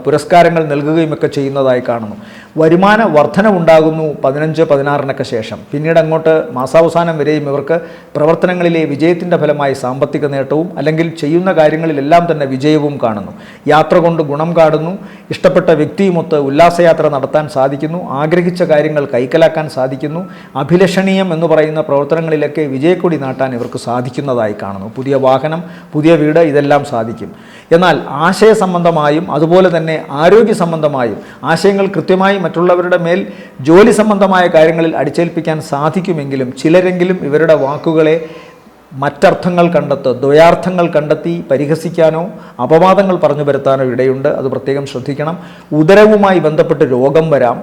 പുരസ്കാരങ്ങൾ നൽകുകയും ഒക്കെ ചെയ്യുന്നതായി കാണുന്നു. വരുമാന വർധനവുണ്ടാകുന്നു 15, 16-നൊക്കെ ശേഷം. പിന്നീട് അങ്ങോട്ട് മാസാവസാനം വരെയും ഇവർക്ക് പ്രവർത്തനങ്ങളിലെ വിജയത്തിൻ്റെ ഫലമായി സാമ്പത്തിക നേട്ടവും അല്ലെങ്കിൽ ചെയ്യുന്ന കാര്യങ്ങളിലെല്ലാം തന്നെ വിജയവും കാണുന്നു. യാത്ര കൊണ്ട് ഗുണം കാണുന്നു. ഇഷ്ടപ്പെട്ട വ്യക്തിയുമൊത്ത് ഉല്ലാസയാത്ര നടത്താൻ സാധിക്കുന്നു. ആഗ്രഹിച്ച കാര്യങ്ങൾ കൈക്കലാക്കാൻ സാധിക്കുന്നു. അഭിലഷണീയം എന്ന് പറയുന്ന പ്രവർത്തനങ്ങളിലൊക്കെ വിജയക്കൊടി നാട്ടാൻ ഇവർക്ക് സാധിക്കുന്നതായി കാണുന്നു. പുതിയ വാഹനം, പുതിയ വീട്, ഇതെല്ലാം സാധിക്കും. എന്നാൽ ആശയ സംബന്ധമായും അതുപോലെ തന്നെ ആരോഗ്യ സംബന്ധമായും ആശയങ്ങൾ കൃത്യമായി മറ്റുള്ളവരുടെ മേൽ ജോലി സംബന്ധമായ കാര്യങ്ങളിൽ അടിച്ചേൽപ്പിക്കാൻ സാധിക്കുമെങ്കിലും ചിലരെങ്കിലും ഇവരുടെ വാക്കുകളെ മറ്റർത്ഥങ്ങൾ ദ്വയാർത്ഥങ്ങൾ കണ്ടെത്തി പരിഹസിക്കാനോ അപവാദങ്ങൾ പറഞ്ഞു വരുത്താനോ ഇടയുണ്ട്. അത് പ്രത്യേകം ശ്രദ്ധിക്കണം. ഉദരവുമായി ബന്ധപ്പെട്ട് രോഗം വരാം.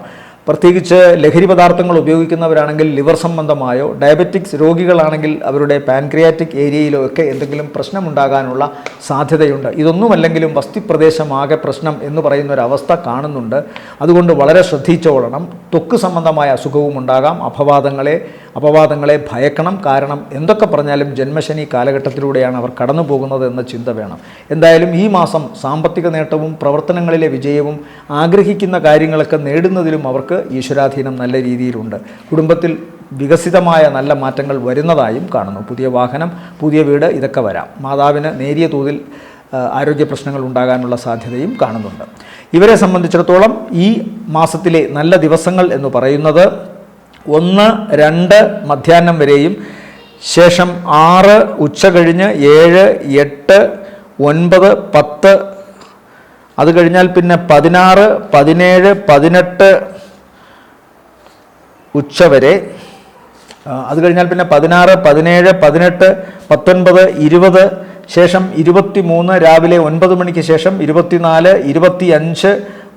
പ്രത്യേകിച്ച് ലഹരി പദാർത്ഥങ്ങൾ ഉപയോഗിക്കുന്നവരാണെങ്കിൽ ലിവർ സംബന്ധമായോ, ഡയബറ്റിക്സ് രോഗികളാണെങ്കിൽ അവരുടെ പാൻക്രിയാറ്റിക് ഏരിയയിലോ ഒക്കെ എന്തെങ്കിലും പ്രശ്നമുണ്ടാകാനുള്ള സാധ്യതയുണ്ട്. ഇതൊന്നുമല്ലെങ്കിലും വസ്തിപ്രദേശം ആകെ പ്രശ്നം എന്ന് പറയുന്ന ഒരവസ്ഥ കാണുന്നുണ്ട്. അതുകൊണ്ട് വളരെ ശ്രദ്ധിച്ചോളണം. ത്വക്ക് സംബന്ധമായ അസുഖവും ഉണ്ടാകാം. അപവാദങ്ങളെ ഭയക്കണം. കാരണം എന്തൊക്കെ പറഞ്ഞാലും ജന്മശനി കാലഘട്ടത്തിലൂടെയാണ് അവർ കടന്നു പോകുന്നത് എന്ന ചിന്ത വേണം. എന്തായാലും ഈ മാസം സാമ്പത്തിക നേട്ടവും പ്രവർത്തനങ്ങളിലെ വിജയവും ആഗ്രഹിക്കുന്ന കാര്യങ്ങളൊക്കെ നേടുന്നതിലും അവർക്ക് ഈശ്വരാധീനം നല്ല രീതിയിലുണ്ട്. കുടുംബത്തിൽ വികസിതമായ നല്ല മാറ്റങ്ങൾ വരുന്നതായും കാണുന്നു. പുതിയ വാഹനം, പുതിയ വീട്, ഇതൊക്കെ വരാം. മാതാവിന് നേരിയ തോതിൽ ആരോഗ്യ പ്രശ്നങ്ങൾ ഉണ്ടാകാനുള്ള സാധ്യതയും കാണുന്നുണ്ട്. ഇവരെ സംബന്ധിച്ചിടത്തോളം ഈ മാസത്തിലെ നല്ല ദിവസങ്ങൾ എന്ന് പറയുന്നത് 1, 2 മധ്യാഹ്നം വരെയും, ശേഷം 6 ഉച്ച കഴിഞ്ഞ് 7, 8, 9, 10, അത് കഴിഞ്ഞാൽ പിന്നെ 16, 17, 18 ഉച്ച വരെ, അത് കഴിഞ്ഞാൽ പിന്നെ 16, 17, 18, 19, 20, ശേഷം 23 രാവിലെ 9 മണിക്ക് ശേഷം, 24, 25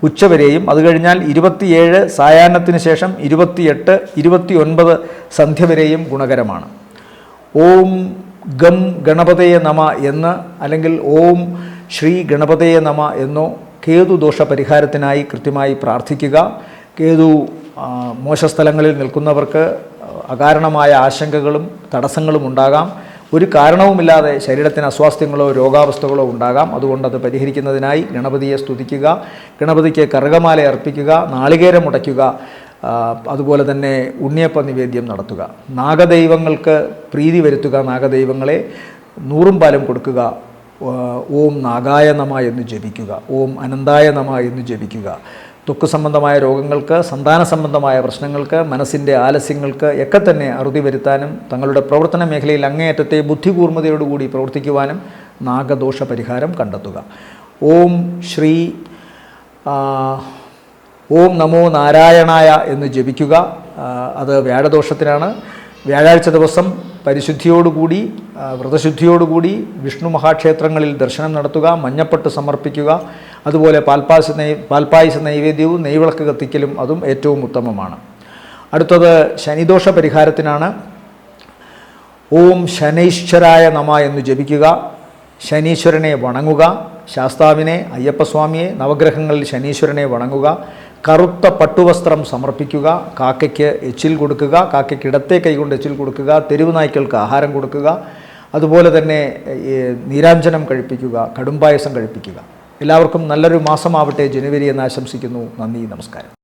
ഉച്ചവരെയും, അത് കഴിഞ്ഞാൽ 27 സായാഹ്നത്തിന് ശേഷം, 28, 29 സന്ധ്യ വരെയും ഗുണകരമാണ്. ഓം ഗം ഗണപതയെ നമ എന്ന്, അല്ലെങ്കിൽ ഓം ശ്രീ ഗണപതയെ നമ എന്നോ കേതുദോഷ പരിഹാരത്തിനായി കൃത്യമായി പ്രാർത്ഥിക്കുക. കേതു മോശസ്ഥലങ്ങളിൽ നിൽക്കുന്നവർക്ക് അകാരണമായ ആശങ്കകളും തടസ്സങ്ങളും ഉണ്ടാകാം. ഒരു കാരണവുമില്ലാതെ ശരീരത്തിന് അസ്വാസ്ഥ്യങ്ങളോ രോഗാവസ്ഥകളോ ഉണ്ടാകാം. അതുകൊണ്ട് അത് പരിഹരിക്കുന്നതിനായി ഗണപതിയെ സ്തുതിക്കുക, ഗണപതിക്ക് കറുകമാല അർപ്പിക്കുക, നാളികേരം ഉടയ്ക്കുക, അതുപോലെ തന്നെ ഉണ്ണിയപ്പ നിവേദ്യം നടത്തുക. നാഗദൈവങ്ങൾക്ക് പ്രീതി വരുത്തുക, നാഗദൈവങ്ങളെ 100 പാലും കൊടുക്കുക. ഓം നാഗായ നമ എന്ന് ജപിക്കുക, ഓം അനന്തായ നമ എന്ന് ജപിക്കുക. ത്വക്ക് സംബന്ധമായ രോഗങ്ങൾക്ക്, സന്താന സംബന്ധമായ പ്രശ്നങ്ങൾക്ക്, മനസ്സിൻ്റെ ആലസ്യങ്ങൾക്ക് ഒക്കെ തന്നെ അറുതി വരുത്താനും തങ്ങളുടെ പ്രവർത്തന മേഖലയിൽ അങ്ങേയറ്റത്തെ ബുദ്ധികൂർമ്മതയോടുകൂടി പ്രവർത്തിക്കുവാനും നാഗദോഷ പരിഹാരം കണ്ടെത്തുക. ഓം ശ്രീ ഓം നമോ നാരായണായ എന്ന് ജപിക്കുക. അത് വ്യാഴദോഷത്തിനാണ്. വ്യാഴാഴ്ച ദിവസം പരിശുദ്ധിയോടുകൂടി, വ്രതശുദ്ധിയോടുകൂടി വിഷ്ണു മഹാക്ഷേത്രങ്ങളിൽ ദർശനം നടത്തുക, മഞ്ഞപ്പട്ട് സമർപ്പിക്കുക. അതുപോലെ പാൽപ്പായസ നൈവേദ്യവും നെയ്വിളക്ക് കത്തിക്കലും അതും ഏറ്റവും ഉത്തമമാണ്. അടുത്തത് ശനിദോഷ പരിഹാരത്തിനാണ്. ഓം ശനൈശ്വരായ നമ എന്ന് ജപിക്കുക. ശനീശ്വരനെ വണങ്ങുക, ശാസ്താവിനെ, അയ്യപ്പസ്വാമിയെ, നവഗ്രഹങ്ങളിൽ ശനീശ്വരനെ വണങ്ങുക. കറുത്ത പട്ടുവസ്ത്രം സമർപ്പിക്കുക. കാക്കയ്ക്ക് എച്ചിൽ കൊടുക്കുക, കാക്കയ്ക്ക് ഇടത്തെ കൈകൊണ്ട് എച്ചിൽ കൊടുക്കുക. തെരുവ് നായ്ക്കൾക്ക് ആഹാരം കൊടുക്കുക. അതുപോലെ തന്നെ നീരാഞ്ജനം കഴിപ്പിക്കുക, കടുംപായസം കഴിപ്പിക്കുക. എല്ലാവർക്കും നല്ലൊരു മാസമാവട്ടെ ജനുവരി എന്ന് ആശംസിക്കുന്നു. നന്ദി, നമസ്കാരം.